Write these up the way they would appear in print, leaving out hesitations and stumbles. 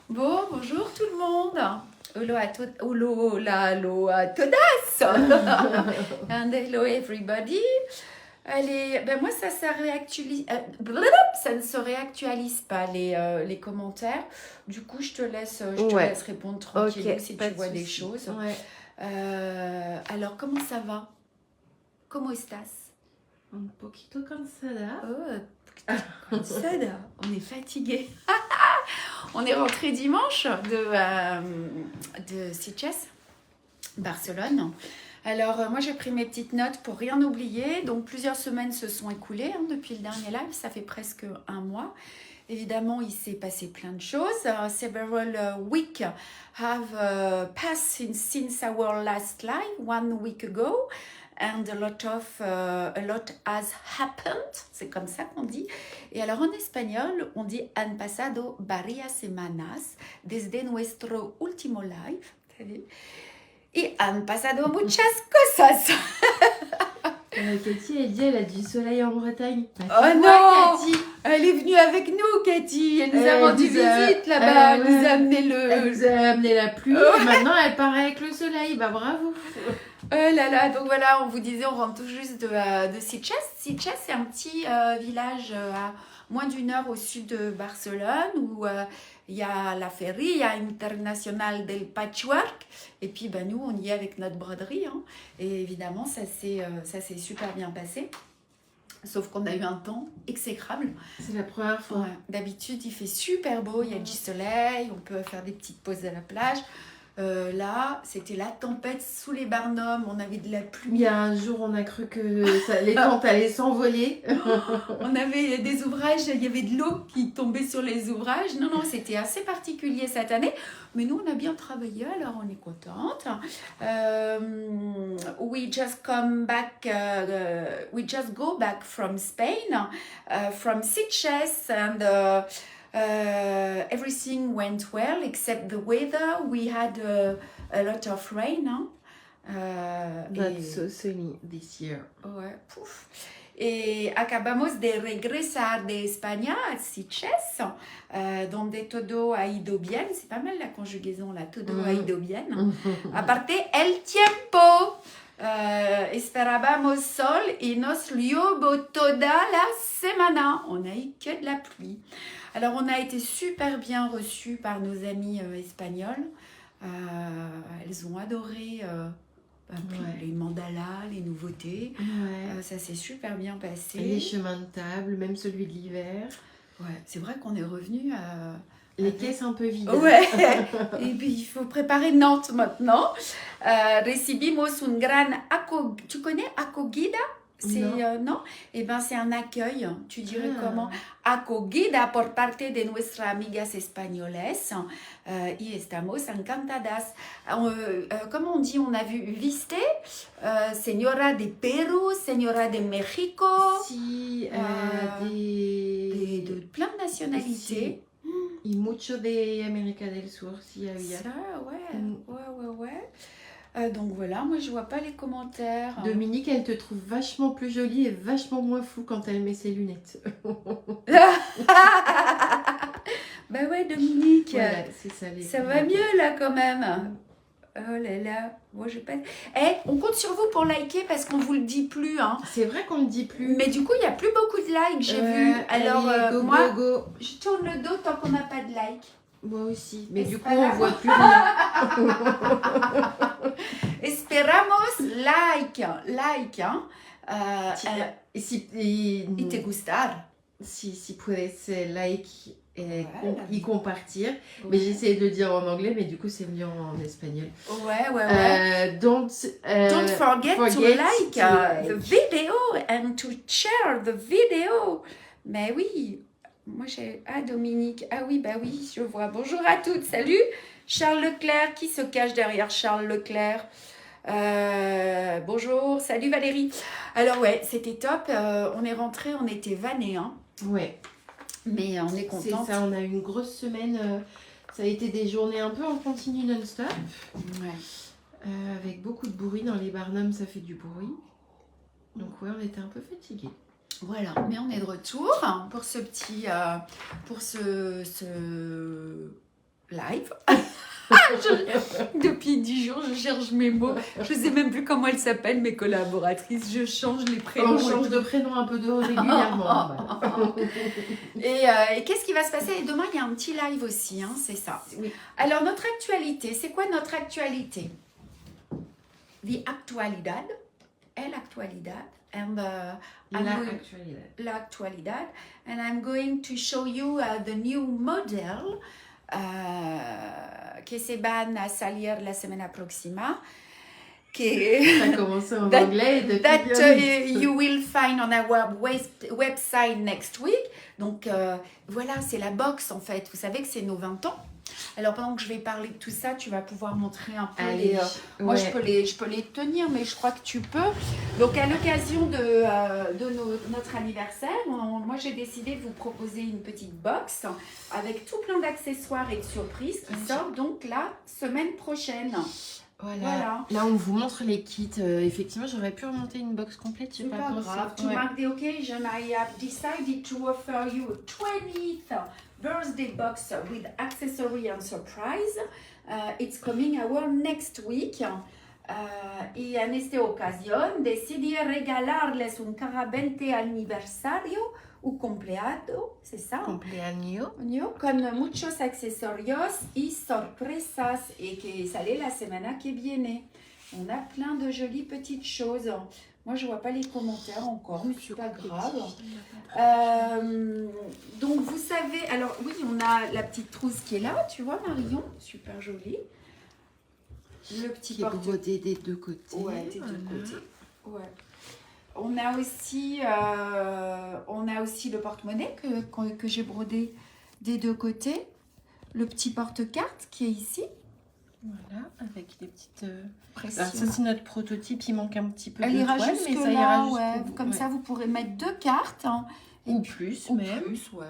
Bon, bonjour tout le monde. Hello à todas. And hello everybody. Allez, ben moi ça ne se réactualise pas les commentaires. Du coup, je te laisse répondre tranquille si tu vois des choses. Ouais. Alors, comment ça va? Comment estás? Un poquito cansada. Oh, cansada. On est fatigué. On est rentré dimanche de Sitges, Barcelone. Alors, moi, j'ai pris mes petites notes pour rien oublier. Donc, plusieurs semaines se sont écoulées depuis le dernier live. Ça fait presque un mois. Évidemment, il s'est passé plein de choses. Several weeks have passed since our last live, 1 week ago. And a lot has happened. C'est comme ça qu'on dit. Et alors, en espagnol, on dit han pasado varias semanas desde nuestro último live. Et han pasado muchas cosas. Cathy, elle dit elle a du soleil en Bretagne. Oh non, Cathy. Elle est venue avec nous, Cathy. Elle nous a rendu visite là-bas. Elle nous a amené la pluie. Et maintenant, elle part avec le soleil. Bah bravo. Oh là là, donc voilà, on vous disait, on rentre tout juste de Sitges. Sitges, c'est un petit village à moins d'une heure au sud de Barcelone où il y a la Feria Internacional del Patchwork. Et puis ben, nous, on y est avec notre broderie. Hein. Et évidemment, ça s'est super bien passé. Sauf qu'on a eu un temps exécrable. C'est la première fois. Ouais. D'habitude, il fait super beau, il y a du soleil, on peut faire des petites pauses à la plage. Là, c'était la tempête sous les Barnums, on avait de la pluie. Il y a un jour, on a cru que les tentes allaient s'envoler. On avait des ouvrages, il y avait de l'eau qui tombait sur les ouvrages. Non, c'était assez particulier cette année. Mais nous, on a bien travaillé, alors on est contente. We just go back from Spain, from Sitges, and everything went well except the weather. We had a lot of rain. Not so sunny this year. Ouais, pouf. Y acabamos de regresar de España a Sitges, donde todo ha ido bien. C'est pas mal la conjugaison là, todo ha ido bien. Aparte, el tiempo. Esperábamos sol y nos llovió toda la semana. On a eu que de la pluie. Alors, on a été super bien reçus par nos amis espagnols. Elles ont adoré les mandalas, les nouveautés. Ouais. Ça s'est super bien passé. Les chemins de table, même celui de l'hiver. Ouais, c'est vrai qu'on est revenu à... Les caisses un peu vides. Ouais. Et puis, il faut préparer Nantes maintenant. Recibimos un gran Tu connais acogida? Non? Eh ben, c'est un accueil. Tu dirais comment? Acogida por parte de nuestras amigas españoles. Y estamos encantadas. Comment on dit? On a vu viste, señora de Perú, señora de México. Si, de plein de nationalités. Si. Y mucho de América del Sur, si había. Ça, ouais. Donc voilà, moi je vois pas les commentaires. Dominique, elle te trouve vachement plus jolie et vachement moins fou quand elle met ses lunettes. Bah ouais, Dominique. Voilà, c'est ça. Ça va mieux là quand même. Oh là là, moi je pas. On compte sur vous pour liker parce qu'on vous le dit plus. Hein. C'est vrai qu'on le dit plus. Mais du coup, il y a plus beaucoup de likes, j'ai vu. Alors allez, moi, go. je tourne le dos tant qu'on n'a pas de likes. Moi aussi, mais du coup, on voit plus rien. Esperamos like, hein. Y te gustar. Si puedes like y compartir. Ouais. Mais j'essaie de le dire en anglais, mais du coup, c'est mieux en espagnol. Ouais. Don't forget to like the video and to share the video. Mais oui. Moi, j'ai... Ah, Dominique. Ah oui, bah oui, je vois. Bonjour à toutes. Salut. Charles Leclerc. Qui se cache derrière Charles Leclerc? Bonjour. Salut Valérie. Alors, ouais, c'était top. On est rentrés, on était vannés. Hein. Ouais. Mais on est contente. C'est ça, on a eu une grosse semaine. Ça a été des journées un peu en continu non-stop. Ouais. Avec beaucoup de bruit dans les Barnums, ça fait du bruit. Donc, ouais, on était un peu fatigués. Voilà, mais on est de retour pour ce petit, pour ce live. Depuis 10 jours, je cherche mes mots. Je ne sais même plus comment elles s'appellent, mes collaboratrices. Je change les prénoms. On change de prénom un peu de régulièrement. Et qu'est-ce qui va se passer? Et demain, il y a un petit live aussi, hein, c'est ça. Oui. Alors, notre actualité, c'est quoi notre actualité? The actualidad, el actualidad, and la actualidad. And I'm going to show you the new model que se van a salir la semana próxima. Ça a commencé en anglais. That you will find on our website next week. Donc voilà, c'est la box en fait. Vous savez que c'est nos 20 ans. Alors pendant que je vais parler de tout ça, tu vas pouvoir montrer un peu les... Moi je peux les tenir, mais je crois que tu peux. Donc à l'occasion de notre anniversaire, moi j'ai décidé de vous proposer une petite box avec tout plein d'accessoires et de surprises qui sortent donc la semaine prochaine. Voilà. Là, on vous montre les kits. Effectivement, j'aurais pu remonter une box complète. C'est pas grave. To mark the occasion, I have decided to offer you a 20th birthday box with accessory and surprise. It's coming our next week. Y en esta ocasión decidí regalarles un carabente aniversario o cumpleaños, ¿c'est ça? Cumpleaños. Con muchos accesorios y sorpresas et que sale la semana que viene. On a plein de jolies petites choses. Moi, je vois pas les commentaires encore, mais c'est pas grave. Donc, vous savez, alors oui, on a la petite trousse qui est là, tu vois, Marion, super jolie. Le petit qui est brodé des deux côtés. Ouais, des deux côtés. Ouais. On a aussi le porte-monnaie que j'ai brodé des deux côtés. Le petit porte-carte qui est ici. Voilà, avec les petites... pressions. Alors ça, c'est notre prototype, il manque un petit peu de ira toile, jusque mais ça là, ira ouais. Comme ça, vous pourrez mettre 2 cartes. Hein, ou plus, même. Plus, ouais.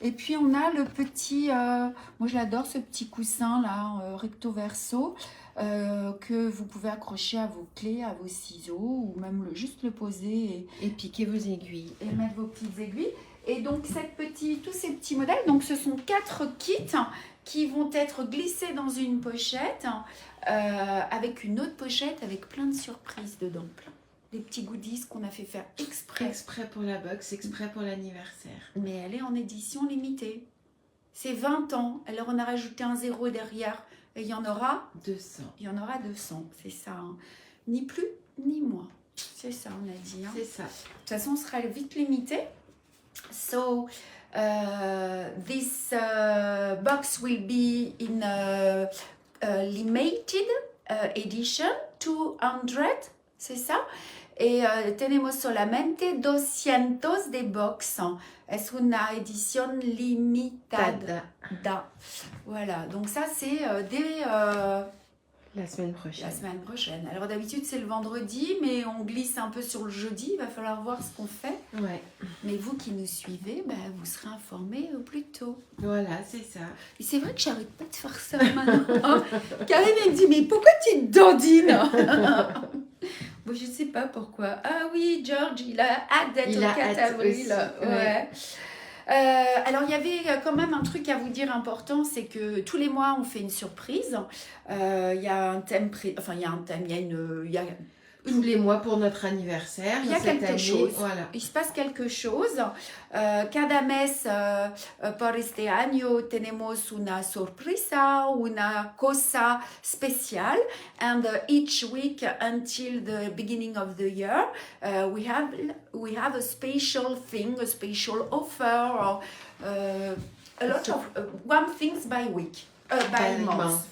Et puis, on a le petit... moi, j'adore ce petit coussin, là, recto-verso, que vous pouvez accrocher à vos clés, à vos ciseaux, ou même juste le poser et piquer vos aiguilles. Et mettre vos petites aiguilles. Et donc, tous ces petits modèles, donc ce sont 4 kits qui vont être glissés dans une pochette avec une autre pochette avec plein de surprises dedans. Des petits goodies qu'on a fait faire exprès. Exprès pour la box, exprès pour l'anniversaire. Mais elle est en édition limitée. C'est 20 ans. Alors, on a rajouté un 0 derrière. Et il y en aura 200. Il y en aura 200, c'est ça. Hein. Ni plus, ni moins. C'est ça, on a dit. Hein. C'est ça. De toute façon, on sera vite limité. So, this box will be in a limited edition, 200, c'est ça. Et tenemos solamente 200 de box. Es una edición limitada. Voilà, donc ça c'est dès la semaine prochaine. La semaine prochaine. Alors d'habitude c'est le vendredi, mais on glisse un peu sur le jeudi. Il va falloir voir ce qu'on fait. Ouais. Mais vous qui nous suivez, vous serez informés au plus tôt. Voilà, c'est ça. Et c'est vrai que j'arrête pas de faire ça maintenant. Karine elle me dit, mais pourquoi tu te dandines? Bon, je sais pas pourquoi. Ah oui, George, il a hâte d'être au 4 avril. Ouais. Alors, il y avait quand même un truc à vous dire important, c'est que tous les mois, on fait une surprise. Il y a un thème, tous les mois pour notre anniversaire. Il y a quelque chose. Voilà. Il se passe quelque chose. Cada mes por este año tenemos una sorpresa, una cosa especial. And each week until the beginning of the year, we have a special thing, a special offer, or a lot of one things by week, by month.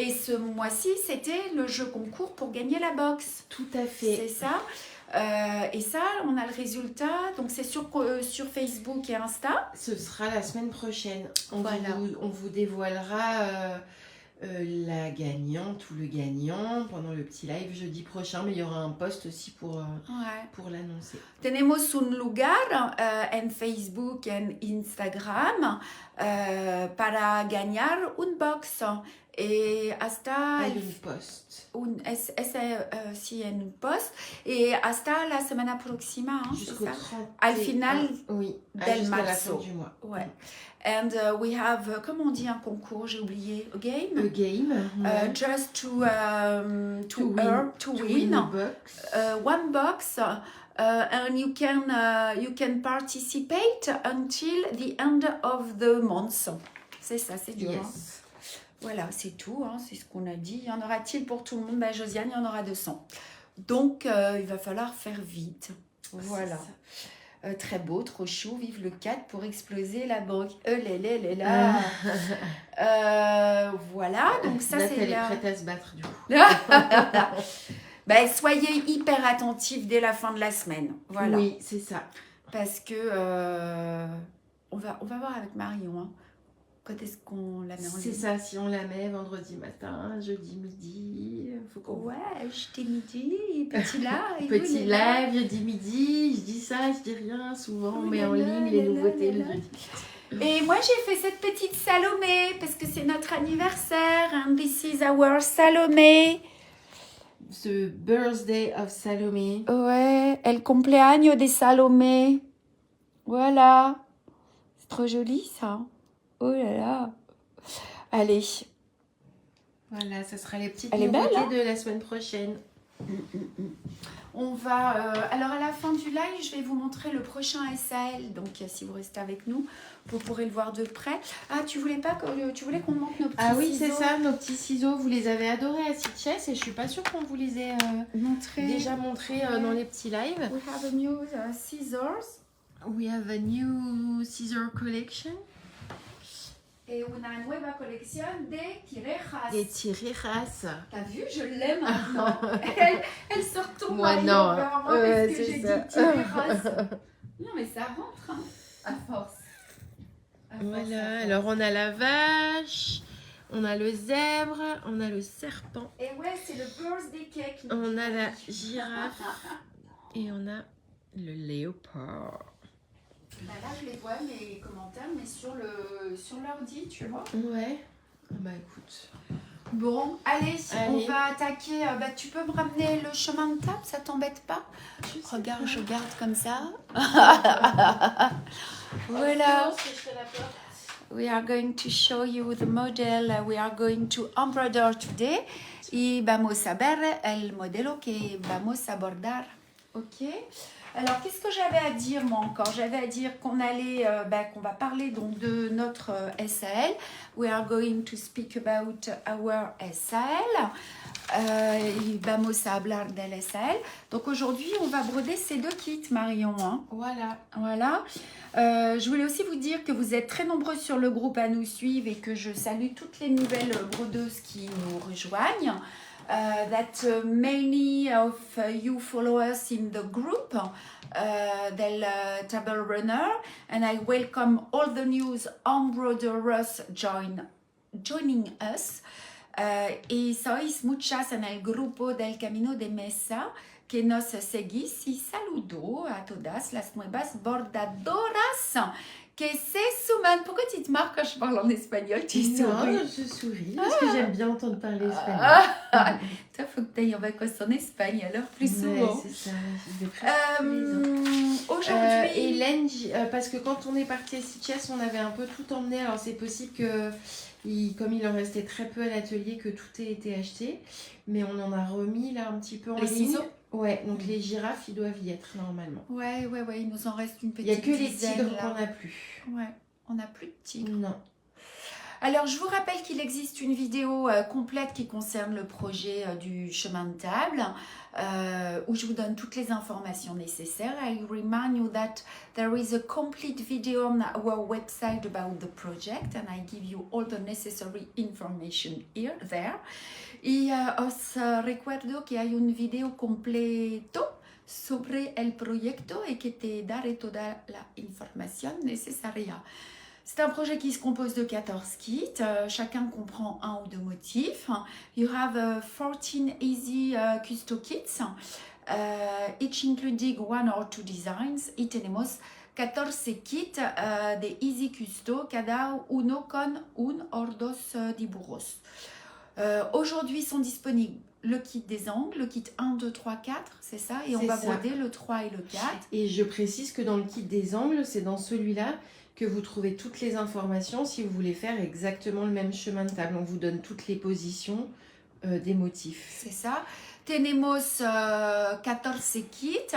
Et ce mois-ci, c'était le jeu concours pour gagner la box. Tout à fait. C'est ça. Et ça, on a le résultat. Donc, c'est sur Facebook et Insta. Ce sera la semaine prochaine. On vous dévoilera la gagnante ou le gagnant pendant le petit live jeudi prochain. Mais il y aura un post aussi pour l'annoncer. Tenemos un lugar en Facebook et Instagram para ganar un box. Y hasta hay un post. Sí, en un post. Y hasta la semana próxima, hein, jusqu'au 30. Al final oui, del jusqu'à la marzo. fin du mois. Ouais. And we have, comment on dit un concours, j'ai oublié, a game? A game. Ouais. Just to win a box. One box. And you can participate until the end of the month. C'est ça, c'est dur. Yes. Hein. Voilà, c'est tout, hein, c'est ce qu'on a dit. Y en aura-t-il pour tout le monde? Ben, Josiane, il y en aura 200. Donc, il va falloir faire vite. Voilà. Très beau, trop chaud, vive le 4 pour exploser la banque. Là. Voilà, donc ça c'est elle est prête à se battre du coup. Ben, soyez hyper attentifs dès la fin de la semaine. Voilà. Oui, c'est ça. Parce que on va voir avec Marion. Hein. Quand est-ce qu'on la met en ligne? C'est ça, si on la met vendredi matin, jeudi midi, faut qu'on... Ouais, jeudi midi, petit live. Petit live, jeudi midi, je dis ça, je dis rien, souvent on met en ligne les nouveautés le jeudi. Et moi j'ai fait cette petite Salomé, parce que c'est notre anniversaire, and this is our Salomé. The birthday of Salomé. Ouais, el cumpleaños de Salomé. Voilà. C'est trop joli ça. Oh là là. Allez. Voilà, ça sera les petites Elle est nouveautés belle, hein, de la semaine prochaine. On va... alors à la fin du live, je vais vous montrer le prochain SAL. Donc si vous restez avec nous, vous pourrez le voir de près. Ah, tu voulais qu'on montre nos petits ciseaux? Ah oui, c'est ça, nos petits ciseaux. Vous les avez adorés à Stitches et je suis pas sûre qu'on vous les ait déjà montrés dans les petits lives. We have a new scissors. We have a new scissor collection. Et una nueva colección de tijeras. Des tijeras. T'as vu, je l'aime maintenant. elle se retourne Moi, vers non. moi parce que j'ai dit tijeras. Non, mais ça rentre, hein, à force. Voilà, alors on a la vache, on a le zèbre, on a le serpent. Et ouais, c'est le birthday cake. On a la girafe et on a le léopard. Bah là, je les vois, mes commentaires, mais sur l'ordi, tu vois. Ouais. Bah écoute. Bon, allez, on va attaquer. Bah, tu peux me ramener le chemin de table, ça t'embête pas? Regarde, je garde comme ça. Voilà. We are going to show you the model we are going to embroider today. Y vamos a ver el modelo que vamos a bordar. Ok. Alors, qu'est-ce que j'avais à dire, moi, encore? J'avais à dire qu'on allait, qu'on va parler donc de notre SAL. We are going to speak about our SAL. Y vamos a hablar del SAL. Donc, aujourd'hui, on va broder ces deux kits, Marion. Hein. Voilà. Je voulais aussi vous dire que vous êtes très nombreux sur le groupe à nous suivre et que je salue toutes les nouvelles brodeuses qui nous rejoignent. That many of you follow us in the group del Table Runner, and I welcome all the news embroiderers joining us. Y sois muchas en el grupo del Camino de Mesa que nos seguís y saludo a todas las nuevas bordadoras que se suman. Pourquoi tu te marres quand je parle en espagnol? Tu souris? Non, je souris parce que j'aime bien entendre parler espagnol. Toi, faut que tu ailles en vacances en Espagne alors plus souvent. Ouais, c'est ça. Aujourd'hui, Hélène, parce que quand on est parti à Stitches, on avait un peu tout emmené. Alors c'est possible que, comme il en restait très peu à l'atelier, que tout ait été acheté. Mais on en a remis là un petit peu en ligne. Les ciseaux? Ouais, donc les girafes, ils doivent y être normalement. Ouais, il nous en reste une petite dizaine. Il n'y a que dizaine, les tigres qu'on n'a plus. Ouais, on n'a plus de tigres. Non. Alors, je vous rappelle qu'il existe une vidéo complète qui concerne le projet du chemin de table, où je vous donne toutes les informations nécessaires. I remind you that there is a complete video on our website about the project, and I give you all the necessary information there. Y os recuerdo que hay un video completo sobre el proyecto y que te daré toda la información necesaria. C'est un projet qui se compose de 14 kits. Chacun comprend un ou deux motifs. You have 14 easy custo kits, each including one or two designs. Y tenemos 14 kits de easy custo, cada uno con un o dos dibujos. Aujourd'hui sont disponibles le kit des angles, le kit 1, 2, 3, 4, c'est ça? Et on va broder le 3 et le 4. Et je précise que dans le kit des angles, c'est dans celui-là que vous trouvez toutes les informations si vous voulez faire exactement le même chemin de table. On vous donne toutes les positions des motifs. C'est ça. Tenemos 14 kits.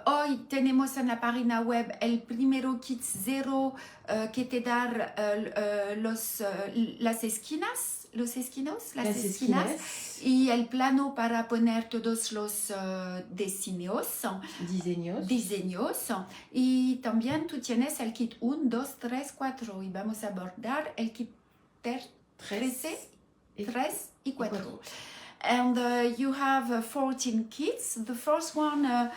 Hoy tenemos en la página web el primero kit 0 que te dar las esquinas. Las esquinas y el plano para poner todos los diseños. Y también tú tienes el kit 1, 2, 3, 4 y vamos a abordar el kit 13 y 4. And you have 14 kits. The first one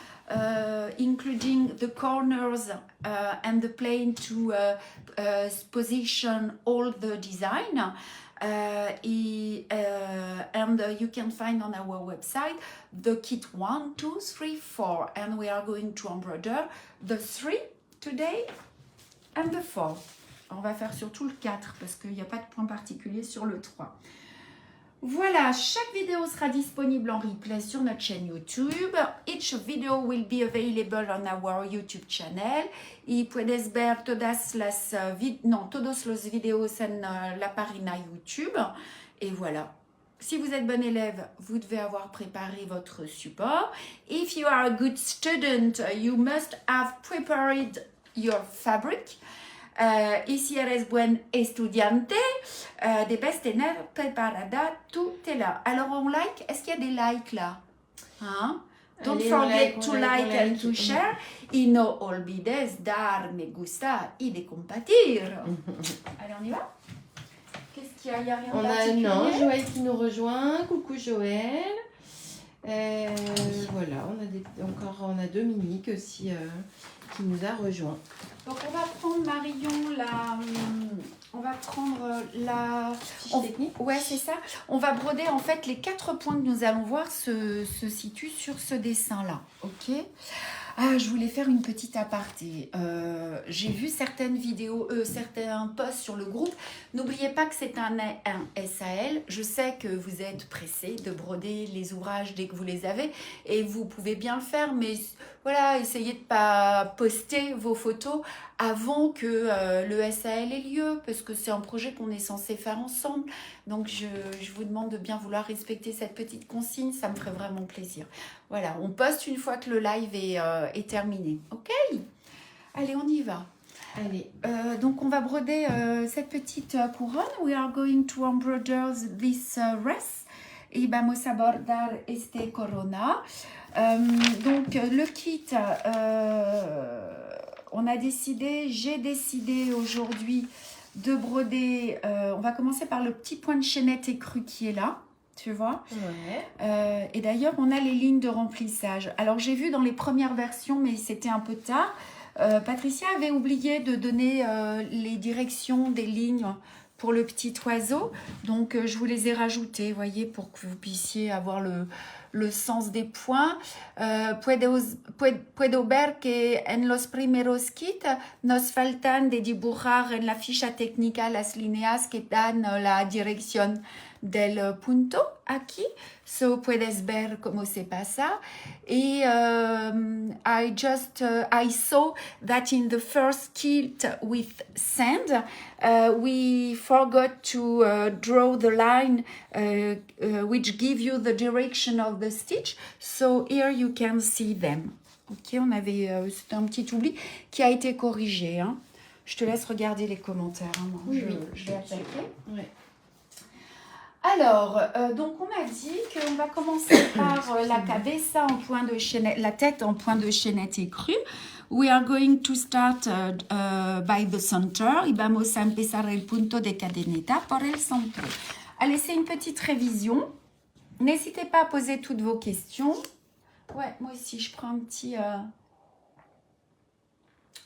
including the corners and the plane to position all the design. And you can find on our website the kit 1, 2, 3, 4. And we are going to embroider the 3 today and the 4. On va faire surtout le 4 parce qu'il n'y a pas de point particulier sur le 3. Voilà, chaque vidéo sera disponible en replay sur notre chaîne YouTube. Each video will be available on our YouTube channel. Y puedes ver todos los videos en la página YouTube. Et voilà. Si vous êtes bon élève, vous devez avoir préparé votre support. If you are a good student, you must have prepared your fabric. Y si eres buen estudiante, debes tener preparada tout est là. Alors on like, est-ce qu'il y a des likes là? Hein? Don't forget to like and to share. Y no olvides dar me gusta y de compartir. Allez, on y va? Qu'est-ce qu'il y a? Il n'y a rien de particulier? Non, Joël qui nous rejoint. Coucou Joël. Voilà, on a Dominique aussi qui nous a rejoint. Donc on va prendre Marion la fiche technique. Ouais, c'est ça. On va broder en fait les 4 points que nous allons voir se situent sur ce dessin là. Ok. Ah, je voulais faire une petite aparté. J'ai vu certaines vidéos, certains posts sur le groupe. N'oubliez pas que c'est un SAL. Je sais que vous êtes pressés de broder les ouvrages dès que vous les avez. Et vous pouvez bien le faire, mais voilà, essayez de ne pas poster vos photos avant que le SAL ait lieu, parce que c'est un projet qu'on est censé faire ensemble. Donc, je vous demande de bien vouloir respecter cette petite consigne. Ça me ferait vraiment plaisir. Voilà, on poste une fois que le live est terminé. Ok? Allez, on y va. Allez. Donc, on va broder cette petite couronne. We are going to embroider this wreath. Y vamos a bordar este corona. Donc, le kit, j'ai décidé aujourd'hui de broder. On va commencer par le petit point de chaînette écru qui est là. Tu vois? Ouais. Et d'ailleurs, on a les lignes de remplissage. Alors, j'ai vu dans les premières versions, mais c'était un peu tard. Patricia avait oublié de donner les directions des lignes pour le petit oiseau. Donc, je vous les ai rajoutées, vous voyez, pour que vous puissiez avoir le sens des points. Puedo ver que en los primeros kits nos faltan de dibujar en la ficha técnica las líneas que dan la dirección del punto aquí. So puedes ver cómo se pasa. Y I saw that in the first kit with sand, we forgot to draw the line which give you the direction of the stitch. So here you can see them. Ok, on avait, c'était un petit oubli qui a été corrigé. Hein. Je te laisse regarder les commentaires. Hein. Oui, je vais attaquer. Ouais. Alors, donc on a dit qu'on va commencer par la cabeza en point de chaînette, la tête en point de chaînette écru. We are going to start by the center. Y vamos a empezar el punto de cadeneta por el centro. Allez, c'est une petite révision. N'hésitez pas à poser toutes vos questions. Ouais, moi aussi, je prends un petit...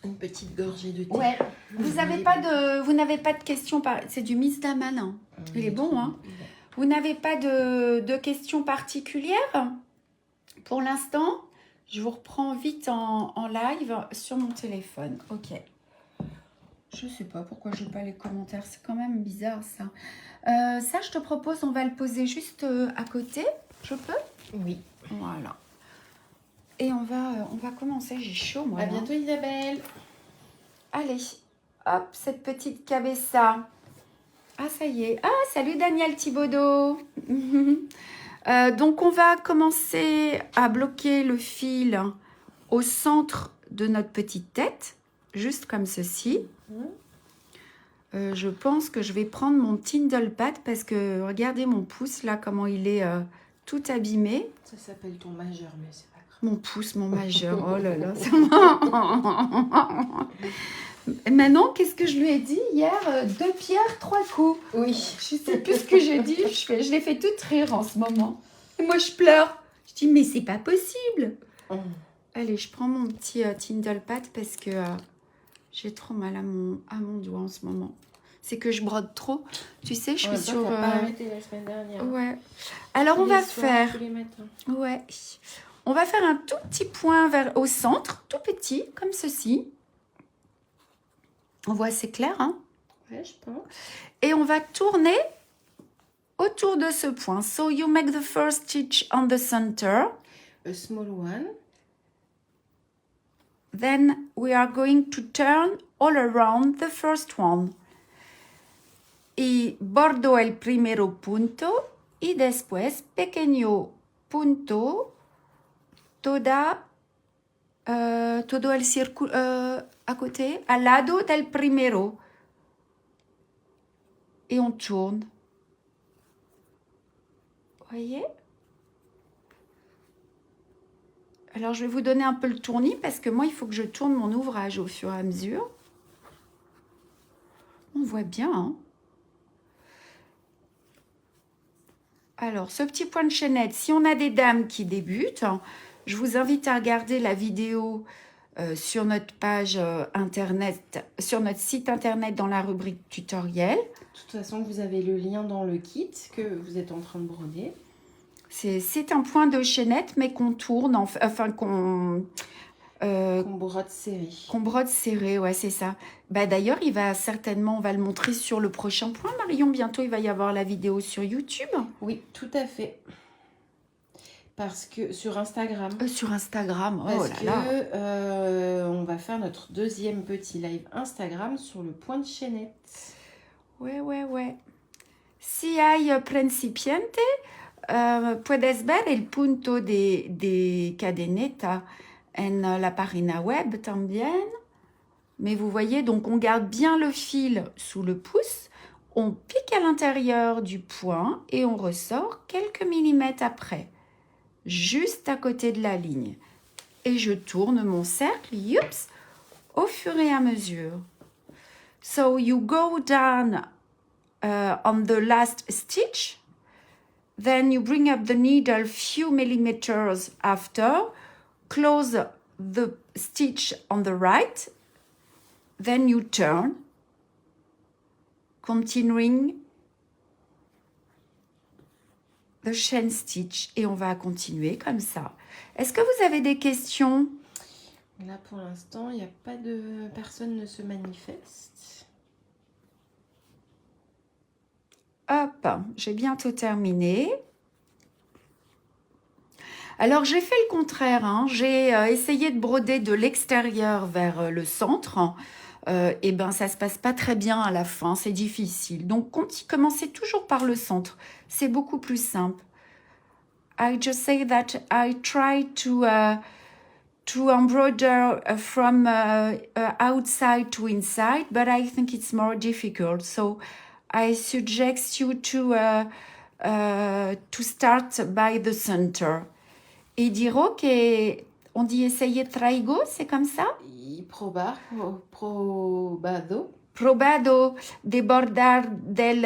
Une petite gorgée de thé. Ouais. Vous n'avez pas de questions. C'est du Miss Daman. Hein. Il est bon, hein. Vous n'avez pas de questions particulières pour l'instant? Je vous reprends vite en live sur mon téléphone. Ok. Je sais pas pourquoi j'ai pas les commentaires. C'est quand même bizarre, ça. Ça, je te propose, on va le poser juste à côté. Je peux? Oui. Voilà. Et on va commencer. J'ai chaud, moi. À bientôt, Isabelle. Allez, hop, cette petite cabessa. Ah, ça y est. Ah, salut Daniel Thibaudot. Donc, on va commencer à bloquer le fil au centre de notre petite tête, juste comme ceci. Je pense que je vais prendre mon Tindlepad parce que regardez mon pouce là, comment il est tout abîmé. Ça s'appelle ton majeur, mais c'est pas grave. Mon pouce, mon majeur, oh là là. Et maintenant, qu'est-ce que je lui ai dit hier? 2 pierres, 3 coups. Oui. Je sais plus ce que j'ai dit. Je les fais toutes rire en ce moment. Et moi, je pleure. Je dis, mais c'est pas possible. Allez, je prends mon petit Tindlepad parce que j'ai trop mal à mon doigt en ce moment. C'est que je brode trop. Tu sais, je suis sur... T'as pas arrêté la semaine dernière. Ouais. Alors, on va faire... Tous les matins. Ouais. On va faire un tout petit point au centre, tout petit, comme ceci. On voit, c'est clair, hein? Ouais, je pense. Et on va tourner autour de ce point. So, you make the first stitch on the center. A small one. Then, we are going to turn all around the first one. Y bordo el primero punto y después pequeño punto todo el círculo à côté, al lado del primero. Et on tourne. Voyez? Alors, je vais vous donner un peu le tournis parce que moi, il faut que je tourne mon ouvrage au fur et à mesure. On voit bien, hein? Alors, ce petit point de chaînette, si on a des dames qui débutent, je vous invite à regarder la vidéo sur notre page internet, sur notre site internet dans la rubrique tutoriel. De toute façon, vous avez le lien dans le kit que vous êtes en train de broder. C'est un point de chaînette, mais qu'on tourne, enfin qu'on brode serré. Qu'on brode serré, ouais, c'est ça. Bah, d'ailleurs, on va le montrer sur le prochain point, Marion. Bientôt, il va y avoir la vidéo sur YouTube. Oui, tout à fait. Parce que sur Instagram. Sur Instagram, parce on va faire notre deuxième petit live Instagram sur le point de chaînette. Ouais. Si hay principiante, puedes ver el punto de cadeneta en la página web también. Mais vous voyez, donc on garde bien le fil sous le pouce, on pique à l'intérieur du point et on ressort quelques millimètres après, juste à côté de la ligne. Et je tourne mon cercle, youps, au fur et à mesure. So you go down on the last stitch, then you bring up the needle few millimeters after, close the stitch on the right, then you turn, continuing the chain stitch, et on va continuer comme ça. Est-ce que vous avez des questions? Là, pour l'instant, il n'y a pas de... Personne ne se manifeste. Hop, j'ai bientôt terminé. Alors, j'ai fait le contraire. Hein. J'ai essayé de broder de l'extérieur vers le centre. Et ben, ça se passe pas très bien à la fin. C'est difficile. Donc, commencez toujours par le centre. C'est beaucoup plus simple. I just say that I try to embroider from outside to inside, but I think it's more difficult. So, I suggest you to start by the center. Et dirò che on dit essayer traigo, c'est comme ça? Probado de bordar del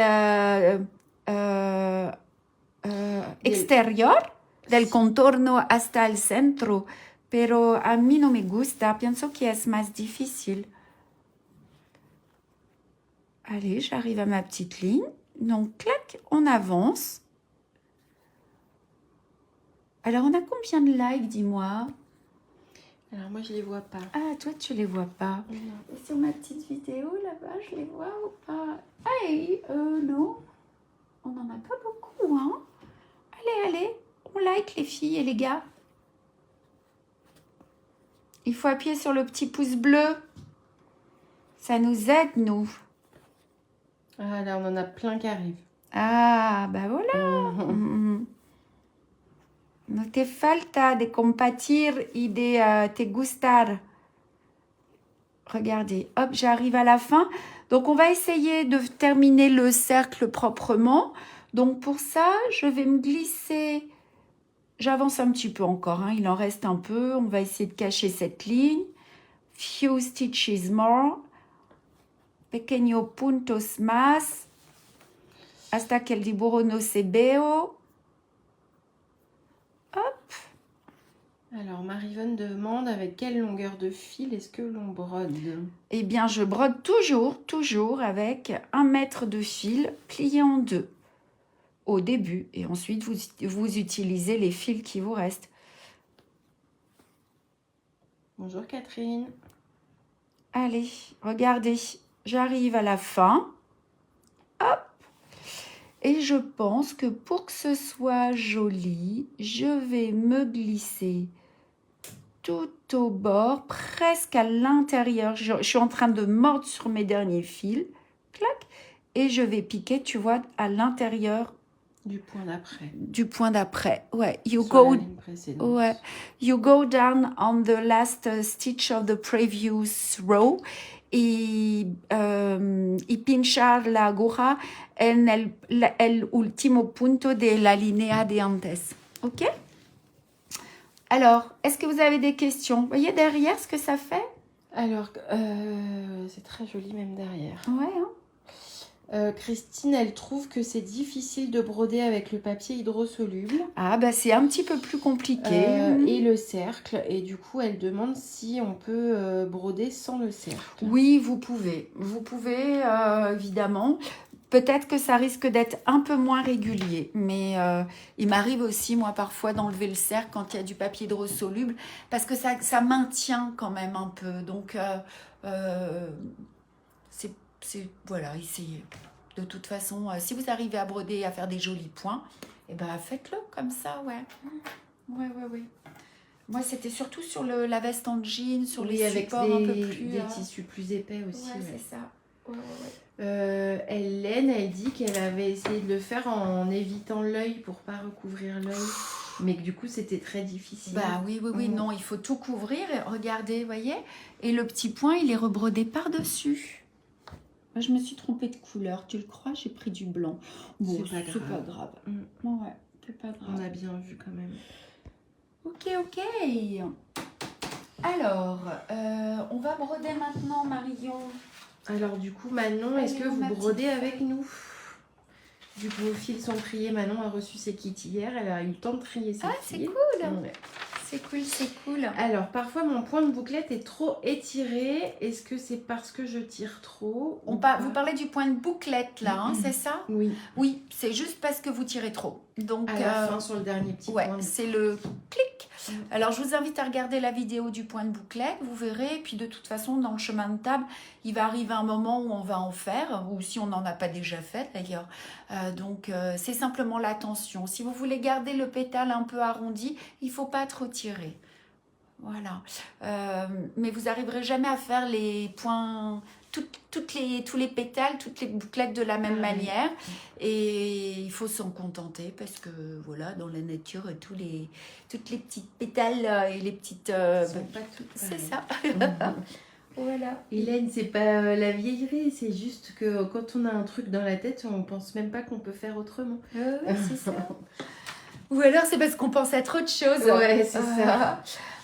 exterior, del contorno hasta el centro, pero a mí no me gusta, pienso que es más difícil. Allez, j'arrive à ma petite ligne. Donc, clac, on avance. Alors, on a combien de likes, dis-moi? Alors moi je les vois pas. Ah, toi tu les vois pas. Non. Et sur ma petite vidéo là-bas, je les vois ou pas? Ah, non. On n'en a pas beaucoup, hein. Allez, on like les filles et les gars. Il faut appuyer sur le petit pouce bleu. Ça nous aide, nous. Ah là, on en a plein qui arrivent. Ah, bah voilà. No te falta de compartir y de te gustar. Regardez, hop, j'arrive à la fin. Donc, on va essayer de terminer le cercle proprement. Donc, pour ça, je vais me glisser. J'avance un petit peu encore, hein, il en reste un peu. On va essayer de cacher cette ligne. Few stitches more. Pequeño puntos más. Hasta que el dibujo no se veo. Hop. Alors, Marie-Vonne demande avec quelle longueur de fil est-ce que l'on brode? Eh bien, je brode toujours avec 1 mètre de fil plié en 2 au début. Et ensuite, vous utilisez les fils qui vous restent. Bonjour Catherine. Allez, regardez, j'arrive à la fin. Hop. Et je pense que pour que ce soit joli, je vais me glisser tout au bord, presque à l'intérieur. Je suis en train de mordre sur mes derniers fils. Clac. Et je vais piquer, tu vois, à l'intérieur. Du point d'après. Du point d'après. Ouais. You go down on the last stitch of the previous row. Y pinchar la aguja en el último punto de la línea de antes. Ok? Alors, est-ce que vous avez des questions? Vous voyez derrière ce que ça fait? Alors, c'est très joli même derrière. Ouais, hein? Christine, elle trouve que c'est difficile de broder avec le papier hydrosoluble. Ah, bah c'est un petit peu plus compliqué. Et le cercle. Et du coup, elle demande si on peut broder sans le cercle. Oui, vous pouvez. Vous pouvez, évidemment. Peut-être que ça risque d'être un peu moins régulier. Mais il m'arrive aussi, moi, parfois, d'enlever le cercle quand il y a du papier hydrosoluble. Parce que ça maintient quand même un peu. Donc, voilà, essayez. De toute façon, si vous arrivez à broder et à faire des jolis points, eh ben, faites-le comme ça, ouais. Ouais. Moi, c'était surtout sur la veste en jean, sur les supports un peu plus... des tissus plus épais aussi. Ouais, c'est ça. Hélène, elle dit qu'elle avait essayé de le faire en évitant l'œil pour pas recouvrir l'œil. Mais que du coup, c'était très difficile. Bah oui, non, il faut tout couvrir. Regardez, voyez. Et le petit point, il est rebrodé par-dessus. Moi, je me suis trompée de couleur, tu le crois? J'ai pris du blanc. Bon, c'est pas grave. Ouais, c'est pas grave. On a bien vu quand même. Ok. Alors, on va broder maintenant, Marion. Alors du coup, Manon, est-ce que vous brodez avec nous? Du coup, vos fils sont triés. Manon a reçu ses kits hier. Elle a eu le temps de trier ses fils. Ah, c'est cool. Ouais. C'est cool. Alors, parfois, mon point de bouclette est trop étiré. Est-ce que c'est parce que je tire trop? Vous parlez du point de bouclette, là, hein, c'est ça? Oui. Oui, c'est juste parce que vous tirez trop. Donc, à la fin, sur le dernier petit point. Ouais, c'est le clic. Alors, je vous invite à regarder la vidéo du point de bouclette. Vous verrez. Et puis, de toute façon, dans le chemin de table, il va arriver un moment où on va en faire. Ou si on n'en a pas déjà fait, d'ailleurs. Donc, c'est simplement l'attention. Si vous voulez garder le pétale un peu arrondi, il ne faut pas trop tirer. Voilà. Mais vous n'arriverez jamais à faire les points... tous les pétales, toutes les bouclettes de la même manière. Et il faut s'en contenter parce que voilà, dans la nature, toutes les petites pétales et les petites... pas toutes c'est ça. Voilà. Hélène, c'est pas la vieillerie, c'est juste que quand on a un truc dans la tête, on pense même pas qu'on peut faire autrement. C'est ça. Ou alors c'est parce qu'on pense à trop de choses. Ouais, c'est ça.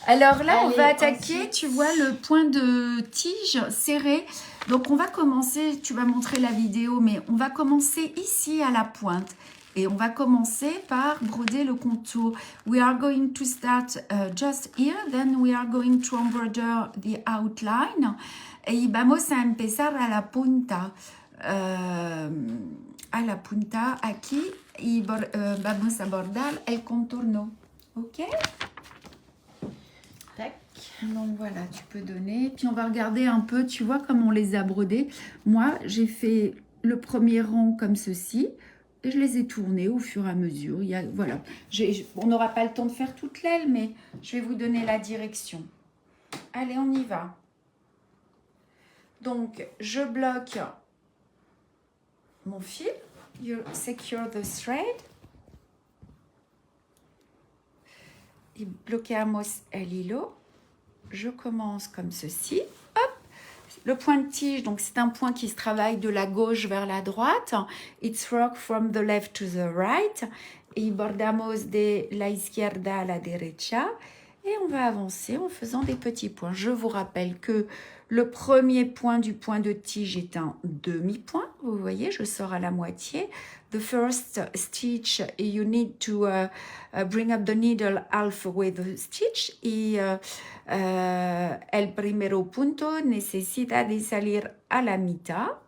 Alors là, on va attaquer, ensuite... tu vois, le point de tige serré. Donc, on va commencer, tu vas montrer la vidéo, mais on va commencer ici à la pointe. Et on va commencer par broder le contour. We are going to start just here, then we are going to embroider the outline. Y vamos a empezar a la punta. Aquí, y vamos a bordar el contorno. ¿Ok? Tac. Donc voilà, tu peux donner. Puis on va regarder un peu, tu vois comme on les a brodés. Moi, j'ai fait le premier rang comme ceci. Et je les ai tournés au fur et à mesure. Voilà. On n'aura pas le temps de faire toute l'aile, mais je vais vous donner la direction. Allez, on y va. Donc, je bloque mon fil. You secure the thread. Y bloqueamos el hilo. Je commence comme ceci. Hop. Le point de tige, donc c'est un point qui se travaille de la gauche vers la droite. It's rock from the left to the right. Y bordamos de la izquierda a la derecha. Et on va avancer en faisant des petits points. Je vous rappelle que le premier point du point de tige est un demi-point. Vous voyez, je sors à la moitié. The first stitch, you need to bring up the needle halfway the stitch. Y el primero punto necesita de salir a la mitad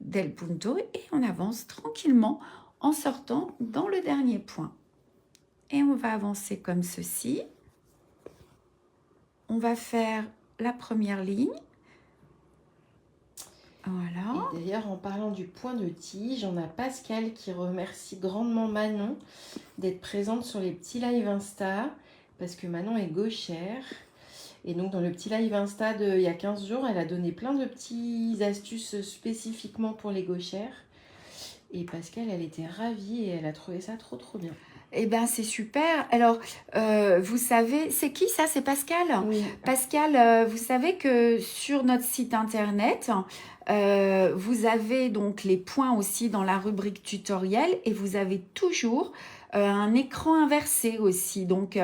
del punto. Et on avance tranquillement en sortant dans le dernier point. Et on va avancer comme ceci. On va faire la première ligne. Voilà. Et d'ailleurs, en parlant du point de tige, on a Pascal qui remercie grandement Manon d'être présente sur les petits lives Insta, parce que Manon est gauchère. Et donc, dans le petit live Insta il y a 15 jours, elle a donné plein de petites astuces spécifiquement pour les gauchères. Et Pascal, elle était ravie et elle a trouvé ça trop bien. Eh bien, c'est super. Alors, vous savez, c'est qui ça? C'est Pascal? Oui. Pascal, vous savez que sur notre site internet, vous avez donc les points aussi dans la rubrique tutoriel et vous avez toujours un écran inversé aussi. Donc,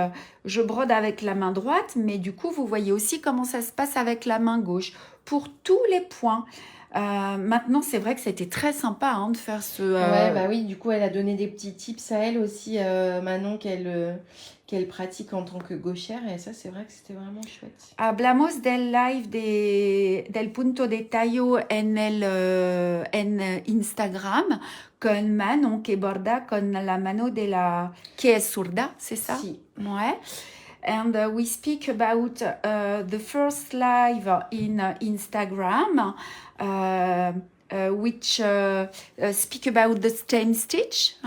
je brode avec la main droite, mais du coup, vous voyez aussi comment ça se passe avec la main gauche pour tous les points. Maintenant, c'est vrai que c'était très sympa de faire ce... Ouais, bah oui, du coup, elle a donné des petits tips à elle aussi, Manon, qu'elle pratique en tant que gauchère. Et ça, c'est vrai que c'était vraiment chouette. Hablamos del live del punto de tallo en Instagram con Manon que borda con la mano de la... que es zurda, c'est ça? Si. Ouais. And we speak about the first live in Instagram, which speak about the stem stitch.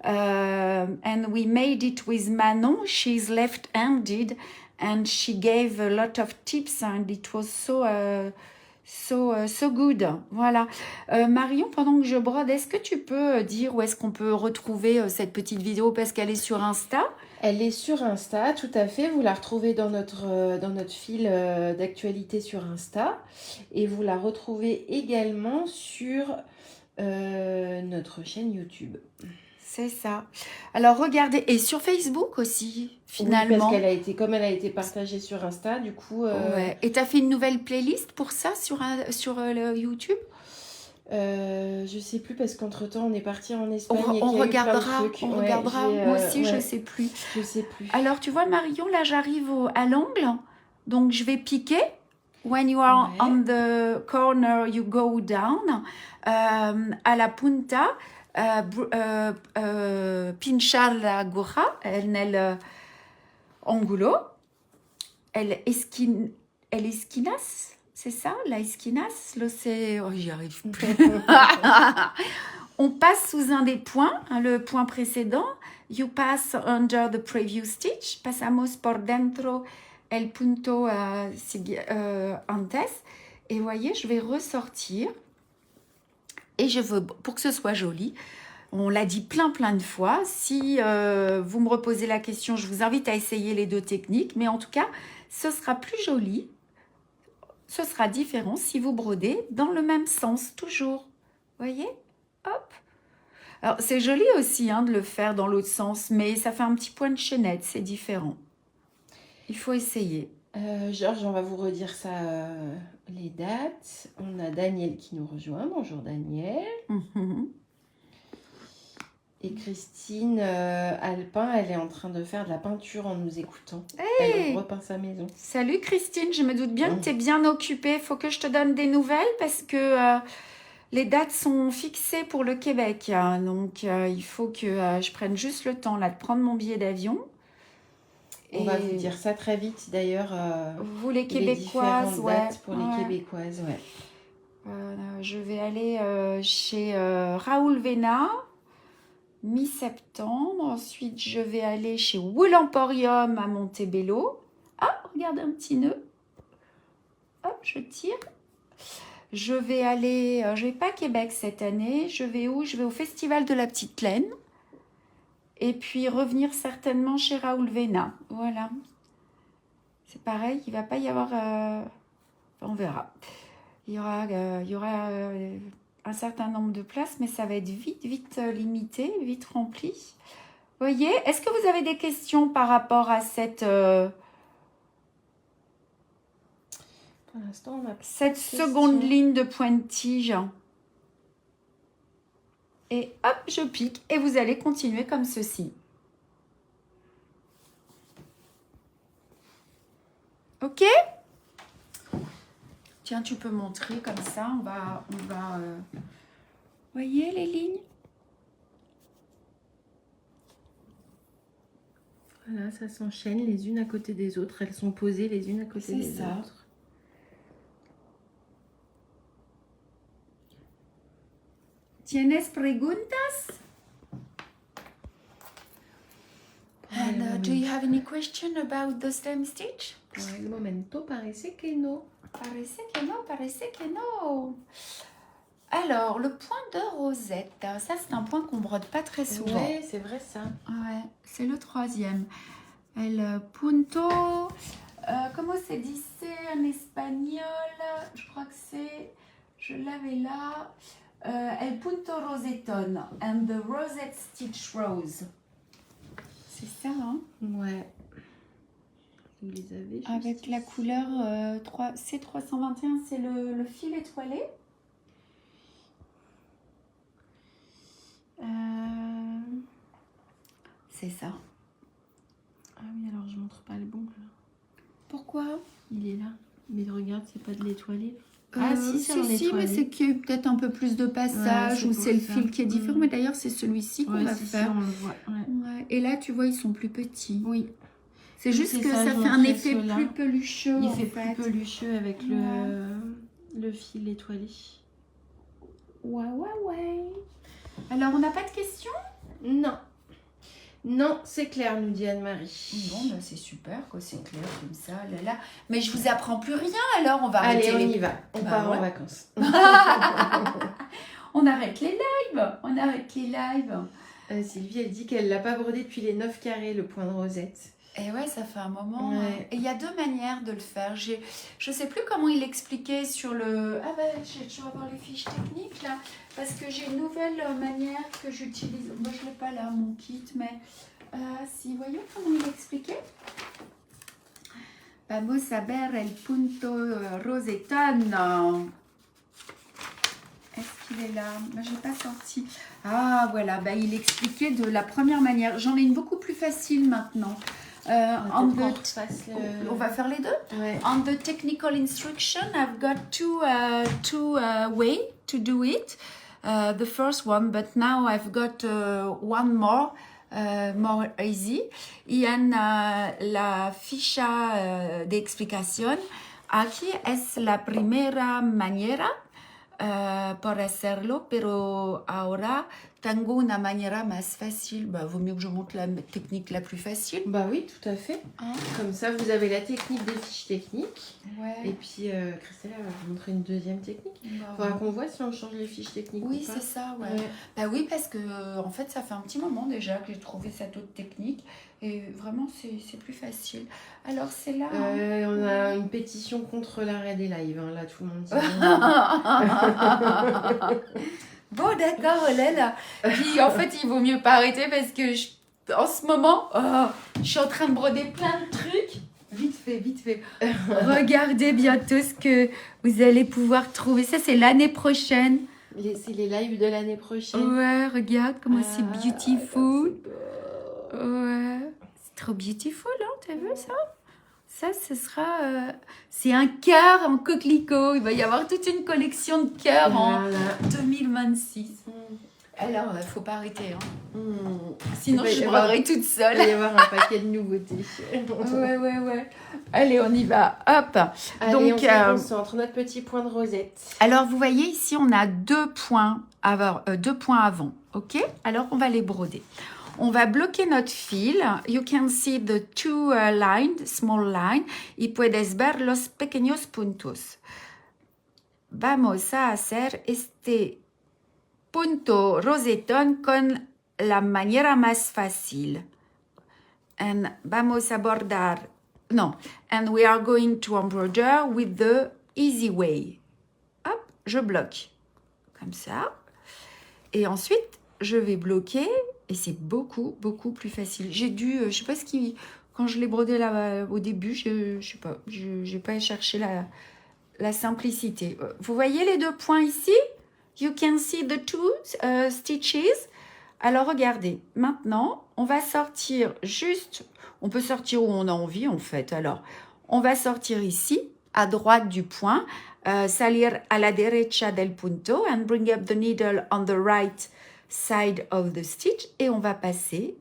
And we made it with Manon. She's left-handed, and she gave a lot of tips, and it was so good. Voilà. Marion, pendant que je brode, est-ce que tu peux dire où est-ce qu'on peut retrouver cette petite vidéo parce qu'elle est sur Insta? Elle est sur Insta, tout à fait. Vous la retrouvez dans notre fil d'actualité sur Insta. Et vous la retrouvez également sur notre chaîne YouTube. C'est ça. Alors, regardez. Et sur Facebook aussi, finalement. Oui, parce comme elle a été partagée sur Insta, du coup... Ouais. Et tu as fait une nouvelle playlist pour ça sur le YouTube? Je sais plus parce qu'entre-temps on est parti en Espagne. On regardera. Moi aussi, ouais, je sais plus. Je sais plus. Alors, tu vois, Marion, là, j'arrive à l'angle. Donc, je vais piquer. When you are on the corner, you go down. À la punta, pinchar la aguja en el ángulo. El esquinas. C'est ça, la esquinas, j'y arrive plus. On passe sous un des points, le point précédent. You pass under the previous stitch. Pasamos por dentro el punto antes. Et voyez, je vais ressortir. Et je veux, pour que ce soit joli, on l'a dit plein de fois. Si vous me reposez la question, je vous invite à essayer les deux techniques. Mais en tout cas, ce sera plus joli. Ce sera différent si vous brodez dans le même sens, toujours. Voyez? Hop. Alors, c'est joli aussi de le faire dans l'autre sens, mais ça fait un petit point de chaînette, c'est différent. Il faut essayer. Georges, on va vous redire ça, les dates. On a Daniel qui nous rejoint. Bonjour Daniel. Et Christine Alpin, elle est en train de faire de la peinture en nous écoutant. Hey, elle repeint sa maison. Salut Christine, je me doute bien que tu es bien occupée. Il faut que je te donne des nouvelles parce que les dates sont fixées pour le Québec. Donc, il faut que je prenne juste le temps là, de prendre mon billet d'avion. On va vous dire ça très vite d'ailleurs. Vous les Québécoises, dates pour les Québécoises, je vais aller chez Raoul Vena, mi-septembre. Ensuite, je vais aller chez Wool Emporium à Montebello. Ah, regardez un petit nœud. Hop, je tire. Je vais pas à Québec cette année. Je vais où? Je vais au Festival de la Petite Laine. Et puis revenir certainement chez Raoul Vena. Voilà. C'est pareil, il ne va pas y avoir... on verra. Il y aura un certain nombre de places, mais ça va être vite limité, vite rempli. Vous voyez, est-ce que vous avez des questions par rapport à cette... Pour l'instant, on a cette seconde ligne de pointe-tige. Et hop, je pique. Et vous allez continuer comme ceci. Ok? Tiens, tu peux montrer comme ça. On va voyez les lignes? Voilà, ça s'enchaîne les unes à côté des autres. Elles sont posées les unes à côté des autres. ¿Tienes preguntas? And do you have any question about the stem stitch? Por el momento parece que no. Parece que no. Alors, le point de rosette, ça c'est un point qu'on brode pas très souvent. Oui, c'est vrai ça. Ouais, c'est le troisième. El punto, comment c'est dit en espagnol? Je crois que c'est, je l'avais là. El punto rosetón and the rosette stitch rose. C'est ça, hein? Ouais. Vous les avez juste avec ici. La couleur C321, c'est le fil étoilé. C'est ça. Ah oui, alors je montre pas le bon. Là. Pourquoi? Il est là. Mais regarde, c'est pas de l'étoilé. Si, mais c'est qu'il y a peut-être un peu plus de passage ou c'est le fil qui est différent. Mais d'ailleurs, c'est celui-ci qu'on va faire. On le voit. Ouais. Et là, tu vois, ils sont plus petits. Oui. C'est juste que ça fait un effet plus pelucheux. Il fait plus pelucheux avec le fil étoilé. Ouais. Alors, on n'a pas de questions? Non. Non, c'est clair, nous dit Anne-Marie. Bon, bah, c'est super, quoi, c'est clair comme ça, là. Mais je vous apprends plus rien, alors on va arrêter. Allez, on y va. On part en vacances. On arrête les lives. Sylvie, elle dit qu'elle l'a pas brodé depuis les 9 carrés, le point de rosette. Et ouais, ça fait un moment. Ouais. Et il y a deux manières de le faire. Je sais plus comment il expliquait sur le... Ah ben, je vais avoir les fiches techniques, là. Parce que j'ai une nouvelle manière que j'utilise. Moi, je ne l'ai pas là, mon kit, mais... si, voyons comment il expliquait. Vamos a ver el punto rosetón. Est-ce qu'il est là? Ben, je n'ai pas sorti. Ah, voilà. Ben, il expliquait de la première manière. J'en ai une beaucoup plus facile maintenant. On va faire les deux. Ouais. On the technical instruction, I've got two way to do it. The first one, but now I've got one more easy. Y en la ficha de explicación. Aquí es la primera manera por hacerlo, pero ahora tengo una manera más fácil. Bah, vaut mieux que je montre la technique la plus facile. Bah oui, tout à fait. Hein? Comme ça, vous avez la technique des fiches techniques. Ouais. Et puis, Christelle va vous montrer une deuxième technique. Il Bah, faudra qu'on voit si on change les fiches techniques oui, ou pas. c'est ça, ouais. Bah oui, parce que en fait, ça fait un petit moment déjà que j'ai trouvé cette autre technique. Et vraiment, c'est plus facile. Alors, c'est là... On a une pétition contre l'arrêt des lives. Hein. Là, tout le monde dit... Bon, d'accord, Olène. Puis, en fait, il vaut mieux pas arrêter parce que en ce moment, je suis en train de broder plein de trucs. Vite fait. Regardez bientôt ce que vous allez pouvoir trouver. Ça, c'est l'année prochaine. C'est les lives de l'année prochaine. Ouais, regarde comment c'est beautiful. Ouais, c'est trop beautiful, hein, t'as vu ça? Ça, ce sera... c'est un cœur en coquelicot. Il va y avoir toute une collection de cœurs en 2026. Alors, il ne faut pas arrêter. Hein. Sinon, je broderai toute seule. Il va y avoir un paquet de nouveautés. Ouais. Allez, on y va. Hop. Allez, donc, on se concentre notre petit point de rosette. Alors, vous voyez ici, on a 2 points avant. OK? Alors, on va les broder. On va bloquer notre fil. You can see the 2 lines, small line. Y puedes ver los pequeños puntos. Vamos a hacer este punto rosetón con la manera más fácil. And vamos a bordar. No. And we are going to embroider with the easy way. Hop, je bloque. Comme ça. Et ensuite, je vais bloquer. Et c'est beaucoup plus facile. J'ai dû, je sais pas ce qui, quand je l'ai brodé là au début, je sais pas, j'ai pas cherché la simplicité. Vous voyez les 2 points ici? You can see the 2 stitches. Alors regardez, maintenant, on va sortir juste, on peut sortir où on a envie en fait. Alors, on va sortir ici, à droite du point, salir a la derecha del punto and bring up the needle on the right side of the stitch et on va passer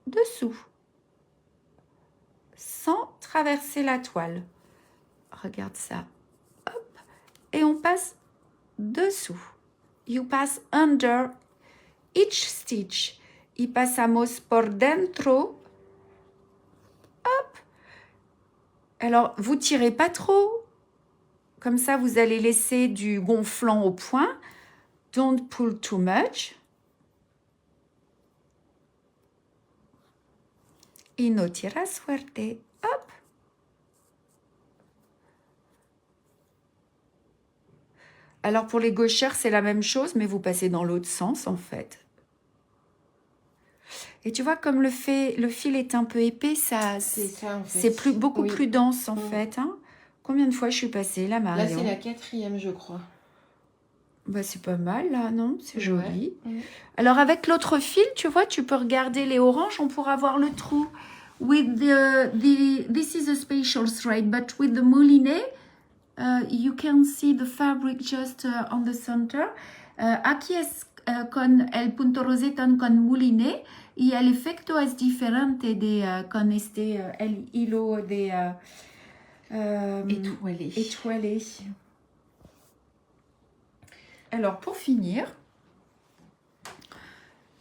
dessous sans traverser la toile. Regarde ça. Hop. Et on passe dessous. You pass under each stitch. Y pasamos por dentro. Hop. Alors, vous tirez pas trop. Comme ça, vous allez laisser du gonflant au point. Don't pull too much. Y no tiras fuerte. Hop. Alors pour les gauchères, c'est la même chose, mais vous passez dans l'autre sens en fait. Et tu vois, comme le fil est un peu épais, c'est beaucoup plus dense en fait. Hein. Combien de fois je suis passée là, Marion? Là, c'est la 4e, je crois. Bah, c'est pas mal là, non? C'est joli. Ouais. Alors avec l'autre fil, tu vois, tu peux regarder les oranges, on pourra voir le trou. With this is a special thread, but with the moulinet, you can see the fabric just on the center. Aquí es con el punto rosetón con moulinet y el efecto es diferente con el hilo étoilé. Alors, pour finir,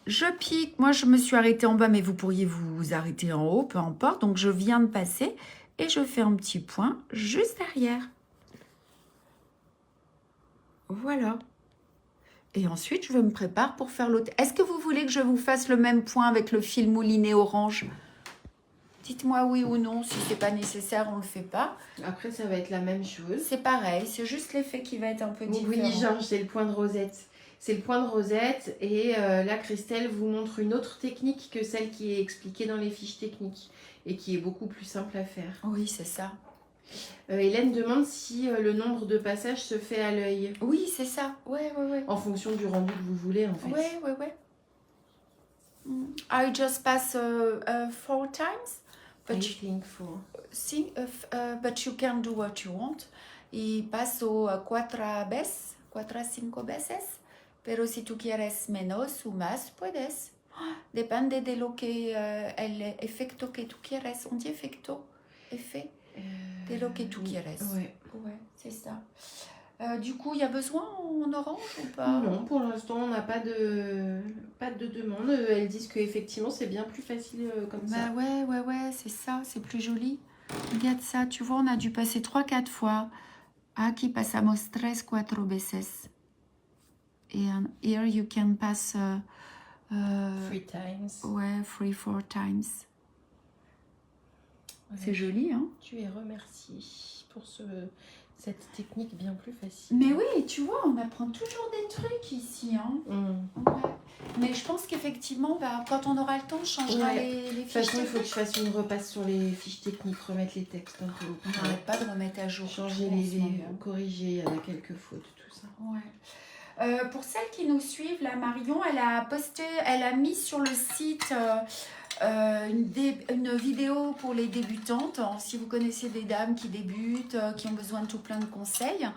je pique. Moi, je me suis arrêtée en bas, mais vous pourriez vous arrêter en haut, peu importe. Donc, je viens de passer et je fais un petit point juste derrière. Voilà. Et ensuite, je me prépare pour faire l'autre. Est-ce que vous voulez que je vous fasse le même point avec le fil mouliné orange? Dites-moi oui ou non. Si c'est pas nécessaire, on le fait pas. Après, ça va être la même chose. C'est pareil. C'est juste l'effet qui va être un peu différent. Oui, genre, c'est le point de rosette. C'est le point de rosette. Et là, Christelle vous montre une autre technique que celle qui est expliquée dans les fiches techniques. Et qui est beaucoup plus simple à faire. Oui, c'est ça. Hélène demande si le nombre de passages se fait à l'œil. Oui, c'est ça. Ouais. En fonction du rendu que vous voulez, en fait. Ouais. I just pass 4 times. But I think 4. Si, but you can do what you want. Y paso 4 veces, 4 a 5 veces. Pero si tú quieres menos o más, puedes. Depende de lo que el efecto que tú quieres. On dit efecto, effet. De lo que tú quieres. Ouais, c'est ça. Du coup, il y a besoin en orange ou pas? Non, pour l'instant, on n'a pas de demande. Elles disent qu'effectivement, c'est bien plus facile comme ça. Ouais, c'est ça, c'est plus joli. Regarde ça, tu vois, on a dû passer 3-4 fois. Aquí pasamos 3-4 veces. And here you can pass... 3 times. Ouais, 3-4 times. C'est joli, hein? Tu es remerciée pour cette technique bien plus facile. Mais oui, tu vois, on apprend toujours des trucs ici, hein? Ouais. Mais je pense qu'effectivement, quand on aura le temps, on changera les fiches. De toute façon, il faut que je fasse une repasse sur les fiches techniques, remettre les textes un peu. On n'arrête pas de remettre à jour. Changer corriger, il y a quelques fautes, tout ça. Ouais. Pour celles qui nous suivent, la Marion, elle a mis sur le site une vidéo pour les débutantes. Si vous connaissez des dames qui débutent, qui ont besoin de tout plein de conseils,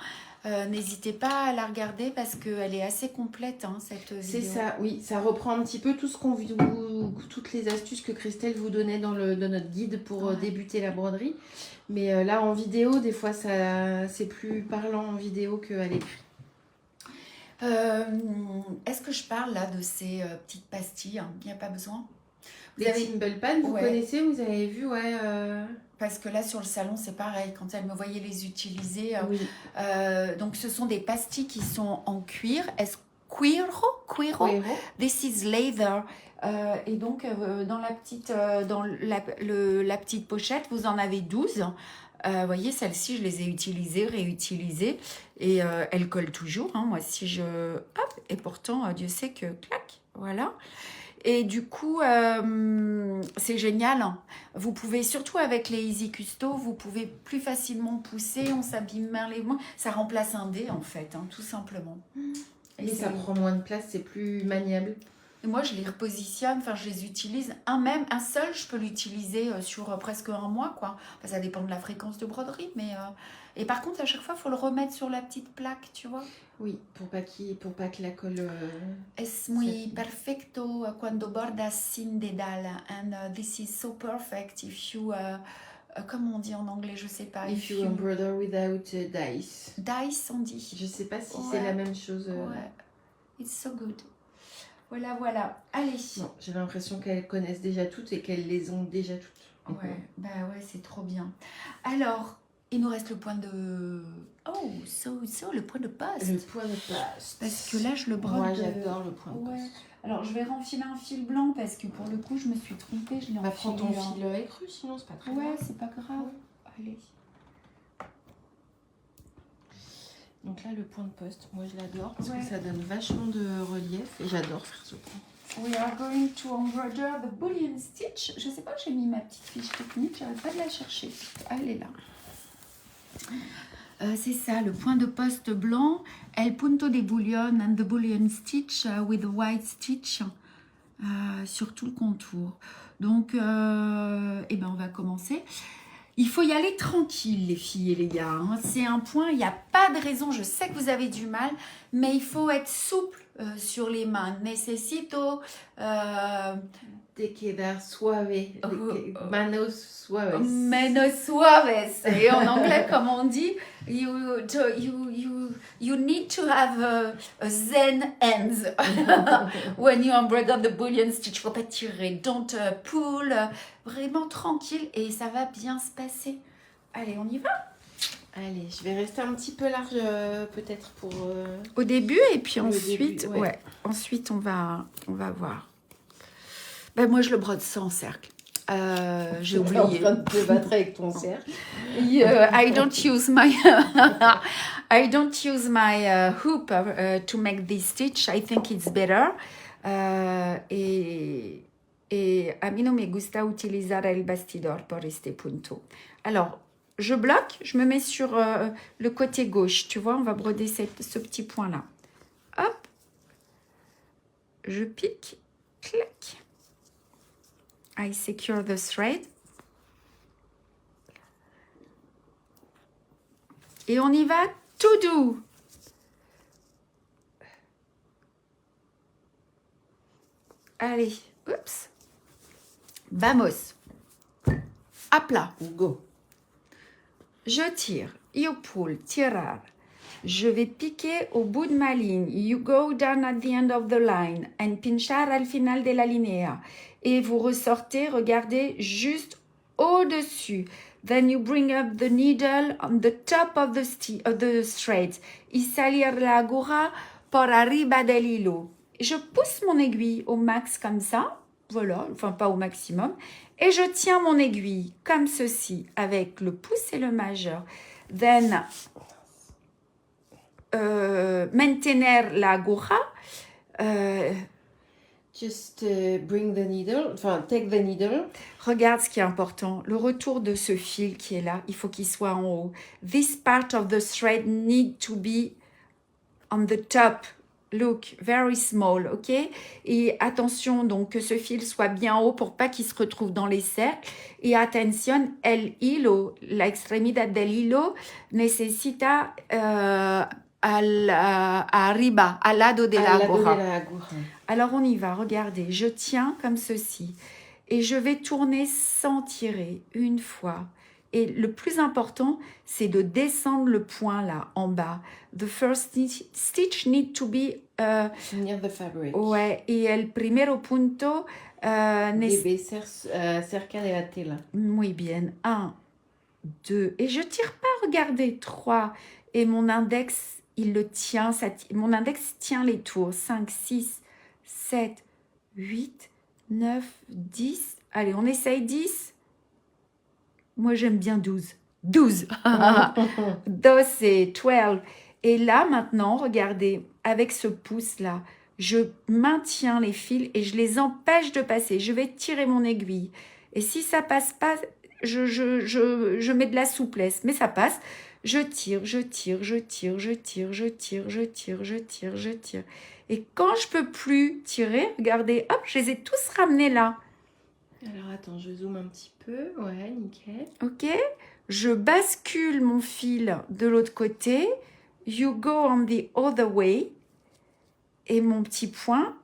n'hésitez pas à la regarder parce qu'elle est assez complète, hein, cette vidéo. C'est ça, oui. Ça reprend un petit peu tout ce toutes les astuces que Christelle vous donnait dans notre guide pour débuter la broderie. Mais là, en vidéo, des fois, c'est plus parlant en vidéo qu'à l'écrit. Est-ce que je parle là de ces petites pastilles? Il n'y a pas besoin. Les Thimble Pad, vous connaissez, vous avez vu, Parce que là, sur le salon, c'est pareil. Quand elle me voyait les utiliser. Oui. Donc, ce sont des pastilles qui sont en cuir. Est-ce cuiro? This is leather. Et donc, dans la petite pochette, vous en avez 12. Vous voyez, celles-ci, je les ai utilisées, réutilisées. Et elles collent toujours. Hein. Moi, si je... Hop, et pourtant, Dieu sait que... Clac, voilà. Et du coup, c'est génial. Vous pouvez, surtout avec les Easy Custo, vous pouvez plus facilement pousser. On s'abîme moins les mains. Ça remplace un dé, en fait, hein, tout simplement. Et ça prend moins de place, c'est plus maniable. Et moi, je les repositionne, enfin, je les utilise. Un seul, je peux l'utiliser sur presque un mois, quoi. Enfin, ça dépend de la fréquence de broderie, mais... Et par contre, à chaque fois, il faut le remettre sur la petite plaque, tu vois. Oui, pour pas que la colle... Es muy perfecto cuando bordas sin dedal. And this is so perfect if you... comment on dit en anglais, je sais pas. If you embroider without dice. Dice, on dit. Je sais pas si c'est la même chose. Ouais. It's so good. Voilà. Allez. Non, j'ai l'impression qu'elles connaissent déjà toutes et qu'elles les ont déjà toutes. Ouais, bah ouais, c'est trop bien. Alors, il nous reste le point de... Oh, le point de poste. Le point de poste. Parce que là, je le brode. Moi, j'adore le point de poste. Alors, je vais renfiler un fil blanc parce que pour le coup, je me suis trompée. Je l'ai enfilé. Prends ton fil écru, sinon c'est pas très grave. Ouais, c'est pas grave. Allez. Donc là, le point de poste, moi je l'adore parce que ça donne vachement de relief et j'adore faire ce point. We are going to embroider the bullion stitch. Je sais pas où j'ai mis ma petite fiche technique, j'arrête pas de la chercher. Elle est là. C'est ça, le point de poste blanc. El punto de bullion and the bullion stitch with the white stitch sur tout le contour. Donc, eh ben, on va commencer. Il faut y aller tranquille, les filles et les gars. Hein. C'est un point, il n'y a pas de raison. Je sais que vous avez du mal, mais il faut être souple sur les mains. Necesito... Te quedar suave. Manos suaves. Manos suaves. Et en anglais, comme on dit, you need to have a zen hands when you embroider the bullion stitch. Il ne faut pas tirer. Don't pull. Vraiment tranquille et ça va bien se passer. Allez, on y va? Allez, je vais rester un petit peu large peut-être pour... Au début et puis ensuite, début, ouais. Ensuite on va voir. Ben, moi je le brode sans cercle. J'ai oublié. Tu es en train de te battre avec ton cercle. I don't use my hoop to make this stitch. I think it's better. Et a mí no me gusta utilizar el bastidor por este punto. Alors, je bloque, je me mets sur le côté gauche. Tu vois, on va broder ce petit point-là. Hop. Je pique. Clac. I secure the thread. Et on y va tout doux. Allez, oups. Vamos. À plat. Go. Je tire. You pull. Tirar. Je vais piquer au bout de ma ligne. You go down at the end of the line. And pinchar al final de la línea. Et vous ressortez, regardez, juste au-dessus. Then you bring up the needle on the top of the thread. Y salir la aguja por arriba del hilo. Je pousse mon aiguille au max comme ça. Voilà, enfin pas au maximum. Et je tiens mon aiguille comme ceci, avec le pouce et le majeur. Then, mantener la aguja. Just bring the needle, enfin take the needle. Regarde ce qui est important, le retour de ce fil qui est là, il faut qu'il soit en haut. This part of the thread need to be on the top. look, very small, ok? Et attention donc que ce fil soit bien haut pour pas qu'il se retrouve dans les cercles. Y atención, el hilo, la extremidad del hilo necesita arriba, al lado de la aguja. Alors on y va, regardez, je tiens comme ceci et je vais tourner sans tirer une fois. Et le plus important, c'est de descendre le point là, en bas. The first stitch need to be... near the fabric. Ouais, y el primero punto... debe ser cerca de la tela. Muy bien. 1, 2, et je tire pas, regardez, 3. Et mon index, il le tient, mon index tient les tours. 5, 6, 7, 8, 9, 10. Allez, on essaye 10. Moi, j'aime bien 12. 12. 12 et 12. Et là, maintenant, regardez, avec ce pouce-là, je maintiens les fils et je les empêche de passer. Je vais tirer mon aiguille. Et si ça passe pas, je mets de la souplesse. Mais ça passe. Je tire, je tire, je tire, je tire, je tire, je tire, je tire, je tire. Et quand je peux plus tirer, regardez, hop, je les ai tous ramenés là. Alors attends, je zoome un petit peu. Ouais, nickel. Ok. Je bascule mon fil de l'autre côté. You go on the other way. Et mon petit point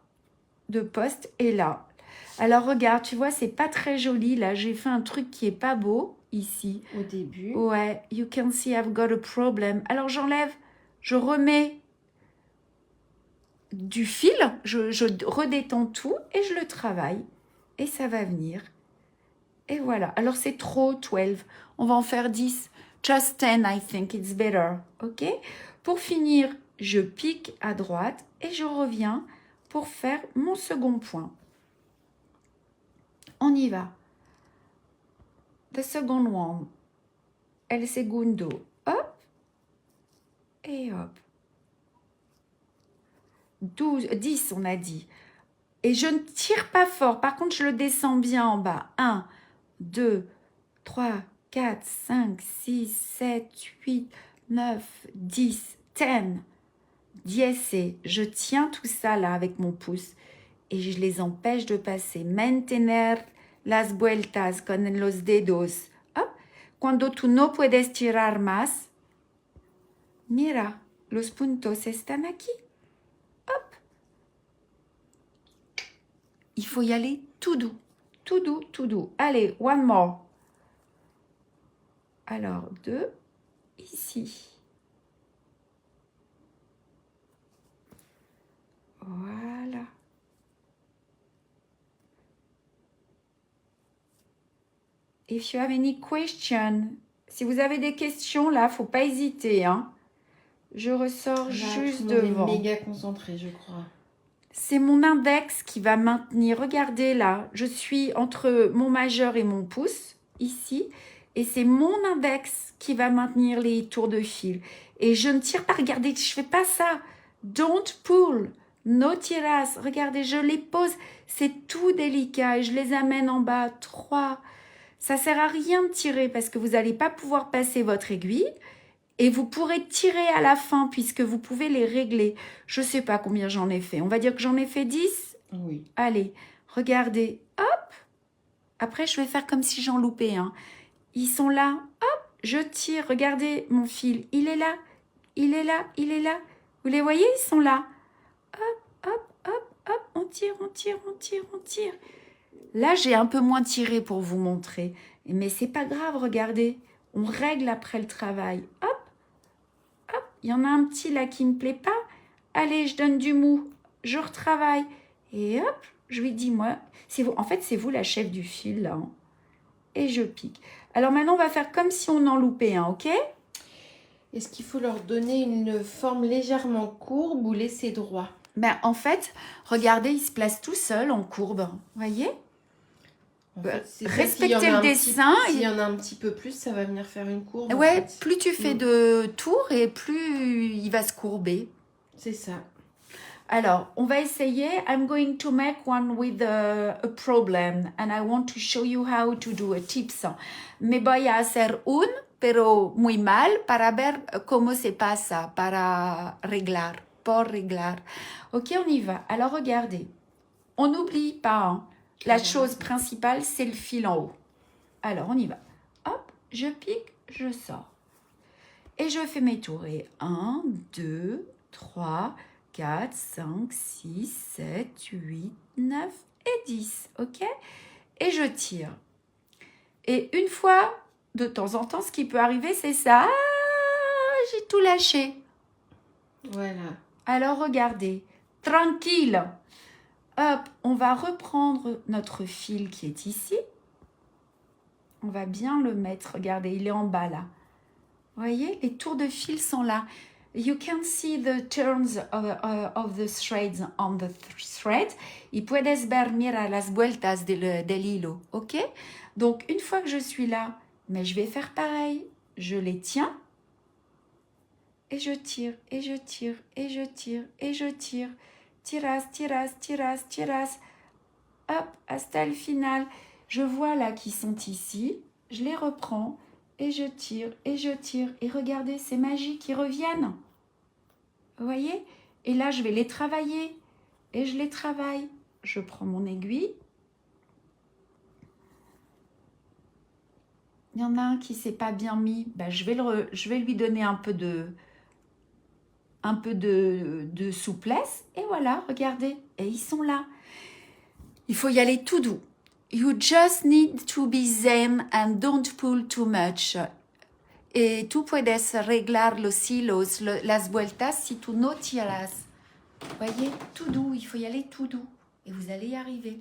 de poste est là. Alors regarde, tu vois, c'est pas très joli là. J'ai fait un truc qui est pas beau ici. Au début. Ouais. You can see I've got a problem. Alors j'enlève, je remets du fil, je redétends tout et je le travaille. Et ça va venir. Et voilà. Alors, c'est trop 12. On va en faire 10. Just 10, I think it's better. OK? Pour finir, je pique à droite et je reviens pour faire mon second point. On y va. The second one. El segundo. Hop. Et hop. 10, on a dit. Et je ne tire pas fort. Par contre, je le descends bien en bas. 1, 2, 3, 4, 5, 6, 7, 8, 9, 10, 10. 10 et je tiens tout ça là avec mon pouce et je les empêche de passer. Mantener las vueltas con los dedos. Hop. Cuando tú no puedes tirar más, mira, los puntos están aquí. Il faut y aller tout doux, tout doux, tout doux. Allez, one more. Alors, 2, ici. Voilà. If you have any question, si vous avez des questions, là, faut pas hésiter. Hein. Je ressors juste devant. On est méga concentré, je crois. C'est mon index qui va maintenir. Regardez là, je suis entre mon majeur et mon pouce, ici. Et c'est mon index qui va maintenir les tours de fil. Et je ne tire pas, regardez, je ne fais pas ça. Don't pull, no tiras. Regardez, je les pose. C'est tout délicat et je les amène en bas. 3. Ça ne sert à rien de tirer parce que vous n'allez pas pouvoir passer votre aiguille. Et vous pourrez tirer à la fin puisque vous pouvez les régler. Je ne sais pas combien j'en ai fait. On va dire que j'en ai fait 10. Oui. Allez, regardez. Hop. Après, je vais faire comme si j'en loupais un. Ils sont là. Hop. Je tire. Regardez mon fil. Il est là. Il est là. Il est là. Vous les voyez? Ils sont là. Hop, hop, hop, hop. On tire, on tire, on tire, on tire. Là, j'ai un peu moins tiré pour vous montrer. Mais c'est pas grave, regardez. On règle après le travail. Hop. Il y en a un petit là qui ne me plaît pas. Allez, je donne du mou. Je retravaille. Et hop, je lui dis, moi, c'est vous. En fait, c'est vous la chef du fil, là. Hein. Et je pique. Alors maintenant, on va faire comme si on en loupait un, ok? Est-ce qu'il faut leur donner une forme légèrement courbe ou laisser droit? Ben, en fait, regardez, il se place tout seul en courbe. Vous voyez? En fait, respectez le dessin. S'il y en a un petit peu plus, ça va venir faire une courbe. Ouais, en fait. plus tu fais de tours et plus il va se courber. C'est ça. Alors, on va essayer. I'm going to make one with a problem and I want to show you how to do a tips. Me voy a hacer pero muy mal para ver cómo se pasa, para arreglar. pour régler. Ok, on y va. Alors, regardez. On n'oublie pas, hein, la chose principale, c'est le fil en haut. Alors, on y va. Hop, je pique, je sors. Et je fais mes tours. Et 1, 2, 3, 4, 5, 6, 7, 8, 9 et 10. Ok? Et je tire. Et une fois, de temps en temps, ce qui peut arriver, c'est ça. Ah, j'ai tout lâché. Voilà. Alors, regardez. Tranquille. Hop, on va reprendre notre fil qui est ici. On va bien le mettre. Regardez, il est en bas là. Vous voyez, les tours de fil sont là. You can see the turns of the threads on the thread. Y puedes ver, mira, las vueltas del hilo. Ok? Donc, une fois que je suis là, mais je vais faire pareil. Je les tiens. Et je tire, et je tire, et je tire, et je tire. Tiras, tiras, tiras, tiras. Hop, hasta le final. Je vois là qui sont ici. Je les reprends. Et je tire, et je tire. Et regardez, c'est magique, ils reviennent. Vous voyez? Et là, je vais les travailler. Et je les travaille. Je prends mon aiguille. Il y en a un qui ne s'est pas bien mis. Ben, je vais lui donner un peu de souplesse. Et voilà, regardez. Et ils sont là. Il faut y aller tout doux. You just need to be zen and don't pull too much. Et tú puedes arreglar los hilos, las vueltas si tú no tiras. Vous voyez, tout doux, il faut y aller tout doux. Et vous allez y arriver.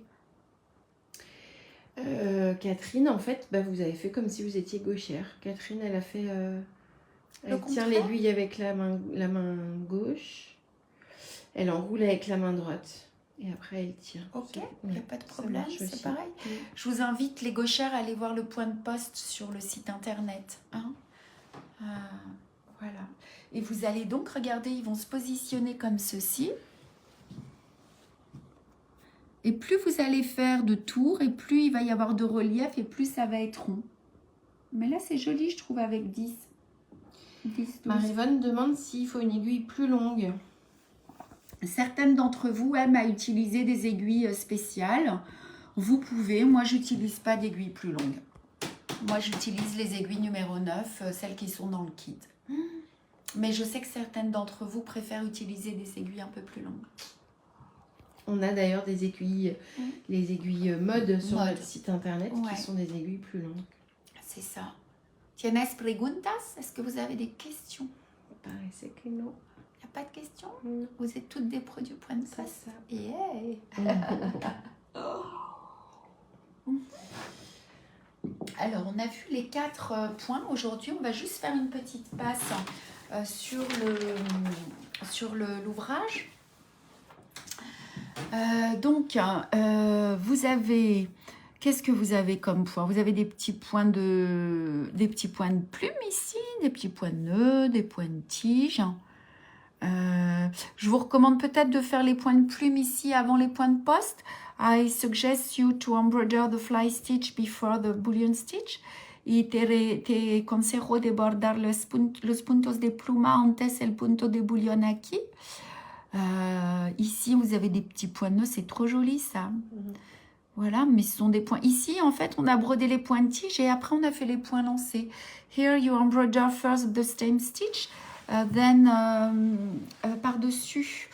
Catherine, en fait, vous avez fait comme si vous étiez gauchère. Catherine, elle a fait... elle tient l'aiguille avec la main gauche. Elle enroule avec la main droite. Et après, elle tire. Ok, il n'y a pas de problème, c'est pareil. Oui. Je vous invite, les gauchères, à aller voir le point de poste sur le site internet. Hein, voilà. Et vous allez donc regarder, ils vont se positionner comme ceci. Et plus vous allez faire de tours, et plus il va y avoir de relief, et plus ça va être rond. Mais là, c'est joli, je trouve, avec 10. 10 Marie-Vonne demande s'il faut une aiguille plus longue. Certaines d'entre vous aiment à utiliser des aiguilles spéciales. Vous pouvez, moi j'utilise pas d'aiguilles plus longues. Moi j'utilise les aiguilles numéro 9, celles qui sont dans le kit. Mais je sais que certaines d'entre vous préfèrent utiliser des aiguilles un peu plus longues. On a d'ailleurs des aiguilles, les aiguilles mode sur notre site internet qui sont des aiguilles plus longues. C'est ça. ¿Tienes preguntas? Est-ce que vous avez des questions? Paraissait que non. Il n'y a pas de questions? Vous êtes toutes des produits point de poste. C'est ça. Yeah. Alors, on a vu les 4 points. Aujourd'hui, on va juste faire une petite passe sur l'ouvrage. Donc, vous avez... Qu'est-ce que vous avez comme point? Vous avez des petits points de plume ici, des petits points de nœud, des points de tige. Je vous recommande peut-être de faire les points de plume ici avant les points de poste. I suggest you to embroider the fly stitch before the bullion stitch. Y te consejo de bordar los puntos de pluma antes el punto de bullion aquí. Ici, vous avez des petits points de nœud, c'est trop joli ça. Voilà, mais ce sont des points. Ici, en fait, on a brodé les points de tige et après, on a fait les points lancés. Here, you embroider first the stem stitch. Then, par-dessus,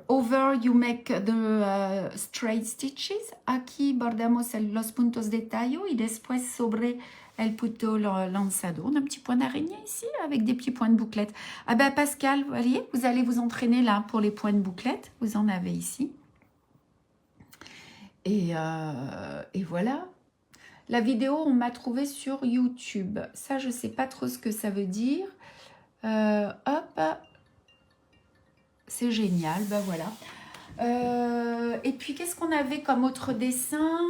over, you make the straight stitches. Aquí bordamos los puntos de tallo y después sobre el punto lanzado. On a un petit point d'araignée ici avec des petits points de bouclette. Ah ben Pascal, vous voyez, vous allez vous entraîner là pour les points de bouclette. Vous en avez ici. Et voilà. La vidéo, on m'a trouvé sur YouTube. Ça, je ne sais pas trop ce que ça veut dire. Hop, c'est génial, ben voilà. Et puis qu'est-ce qu'on avait comme autre dessin?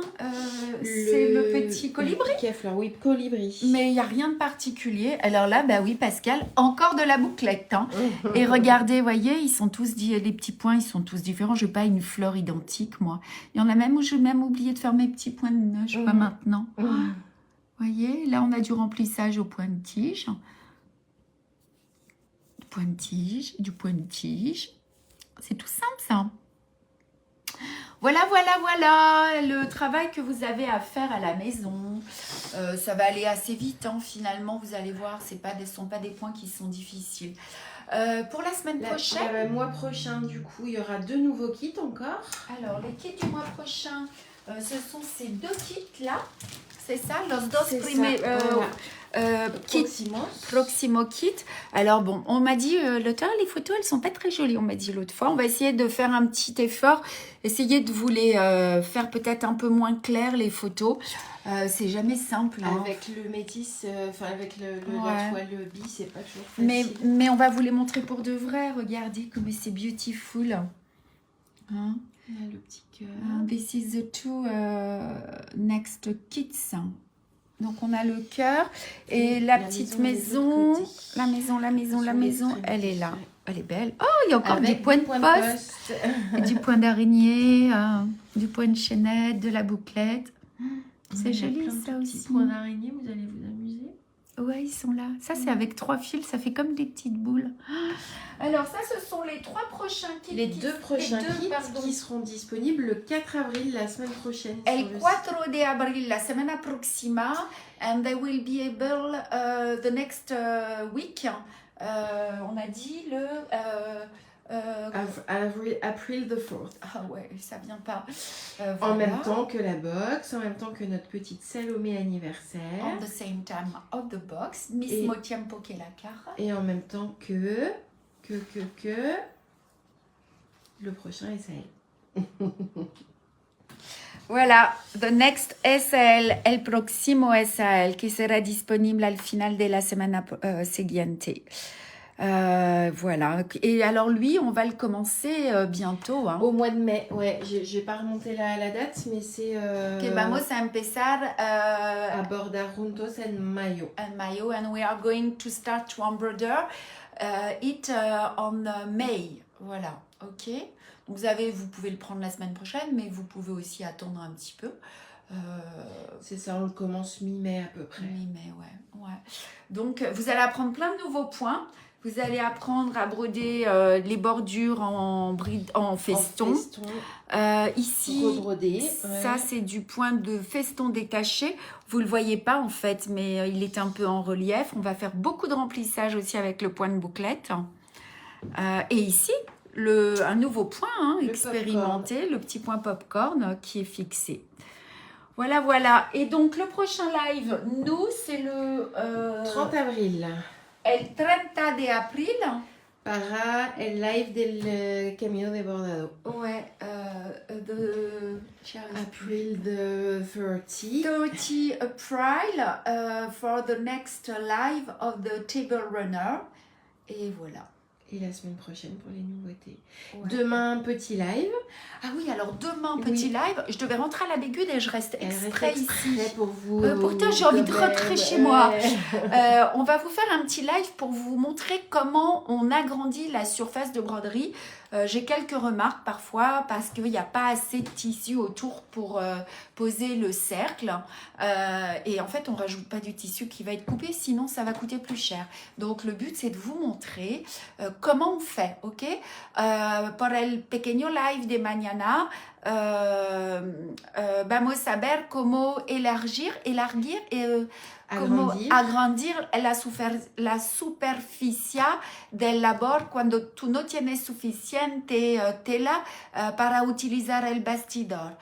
C'est le petit colibri. Oui, colibri. Mais il n'y a rien de particulier. Alors là, bah oui, Pascal, encore de la bouclette. Hein. Et regardez, voyez, ils sont tous les petits points, ils sont tous différents. Je n'ai pas une fleur identique, moi. Il y en a même où j'ai même oublié de faire mes petits points de nœud, je sais pas maintenant. Voyez, là, on a du remplissage au point de tige. point de tige, du point de tige. C'est tout simple ça. Voilà, le travail que vous avez à faire à la maison. Ça va aller assez vite, hein, finalement, vous allez voir, ce ne sont pas des points qui sont difficiles. Pour la semaine prochaine... Le mois prochain, du coup, il y aura 2 nouveaux kits encore. Alors, les kits du mois prochain, ce sont ces 2 kits-là. C'est ça, los dos primeros Proximo Kit. Alors bon, on m'a dit, l'auteur, les photos, elles sont pas très jolies, on m'a dit l'autre fois. On va essayer de faire un petit effort, essayer de vous les faire peut-être un peu moins claires, les photos. C'est jamais simple. Hein. Avec le métis, avec la toile bi, c'est pas toujours facile. Mais on va vous les montrer pour de vrai. Regardez comme c'est beautiful. Hein? On a le petit cœur. This is the 2 next kits. Donc on a le cœur et la petite maison. La maison, elle est là. Elle est belle. Oh, il y a encore des points de poste. Du point d'araignée, du point de chaînette, de la bouclette. C'est joli ça aussi. Petits points d'araignée, vous allez vous amuser. Ouais, ils sont là. Ça, c'est avec 3 fils. Ça fait comme des petites boules. Alors, ça, ce sont les 3 prochains kits. Les 2 prochains kits qui seront disponibles le 4 avril, la semaine prochaine. El 4 de abril, la semana próxima. And they will be able the next week. On a dit le... April the 4th. Ah ouais, ça vient pas. Voilà. En même temps que la box, en même temps que notre petite Salomé anniversaire. On the same time of the box, mismo tiempo que la cara. Et en même temps que le prochain SAL. Voilà, the next SAL, el próximo SAL, qui sera disponible al final de la semana siguiente. Voilà, et alors lui, on va le commencer bientôt. Hein. Au mois de mai, ouais, j'ai pas remonté la date, mais c'est... Que vamos a empezar a bordar juntos en mayo. En mayo, and we are going to start to embroider it on May. Voilà, ok. Vous pouvez le prendre la semaine prochaine, mais vous pouvez aussi attendre un petit peu. C'est ça, on le commence mi-mai à peu près. Mi-mai, ouais. Donc, vous allez apprendre plein de nouveaux points. Vous allez apprendre à broder les bordures en feston. Ici, rebrodé. Ça c'est du point de feston détaché. Vous le voyez pas en fait, mais il est un peu en relief. On va faire beaucoup de remplissage aussi avec le point de bouclette. Et ici, un nouveau point expérimenté, popcorn. Le petit point popcorn qui est fixé. Voilà. Et donc le prochain live, nous, c'est le 30 avril. El 30 de abril. Para el live del Camino de Bordado. Ouais, April the 30. 30 April for the next live of the Table Runner. Et voilà. Et la semaine prochaine pour les nouveautés. Ouais. Demain, petit live. Ah oui, alors demain, petit live. Je devais rentrer à la Bégude et je reste exprès ici. Pour vous. Pourtant, j'ai envie de rentrer chez moi. On va vous faire un petit live pour vous montrer comment on agrandit la surface de broderie. J'ai quelques remarques parfois parce qu'il n'y a pas assez de tissu autour pour poser le cercle. Et en fait, on ne rajoute pas du tissu qui va être coupé, sinon ça va coûter plus cher. Donc, le but, c'est de vous montrer comment on fait, ok? Por el pequeño live de mañana, vamos a ver cómo élargir et agrandir la superficie del labor cuando tú no tienes suficiente tela para utilizar el bastidor.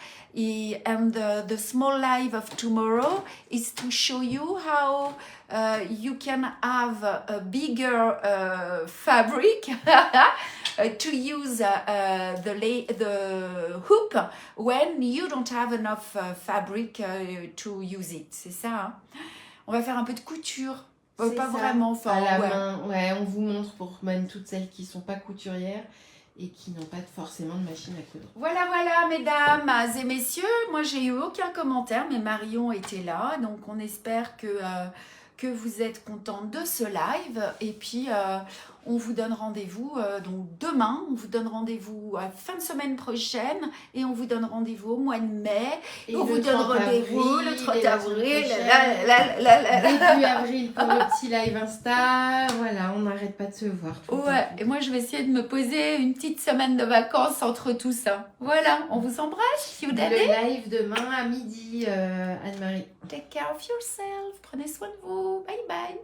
And the small live of tomorrow is to show you how you can have a bigger fabric to use the hoop when you don't have enough fabric to use it. C'est ça, hein? On va faire un peu de couture. Pas ça. Vraiment. Enfin, à la main. Ouais, on vous montre pour même toutes celles qui ne sont pas couturières et qui n'ont pas forcément de machine à coudre. Voilà, mesdames et messieurs. Moi, j'ai eu aucun commentaire, mais Marion était là. Donc, on espère que que vous êtes contente de ce live. Et puis, on vous donne rendez-vous donc demain. On vous donne rendez-vous à fin de semaine prochaine. Et on vous donne rendez-vous au mois de mai. Et on vous donne rendez-vous le 30 avril. Début avril pour le petit live Insta. Voilà, on n'arrête pas de se voir. Ouais, et moi je vais essayer de me poser une petite semaine de vacances entre tout ça. Voilà, on vous embrasse. Le live demain à midi, Anne-Marie. Take care of yourself. Prenez soin de vous. Bye bye.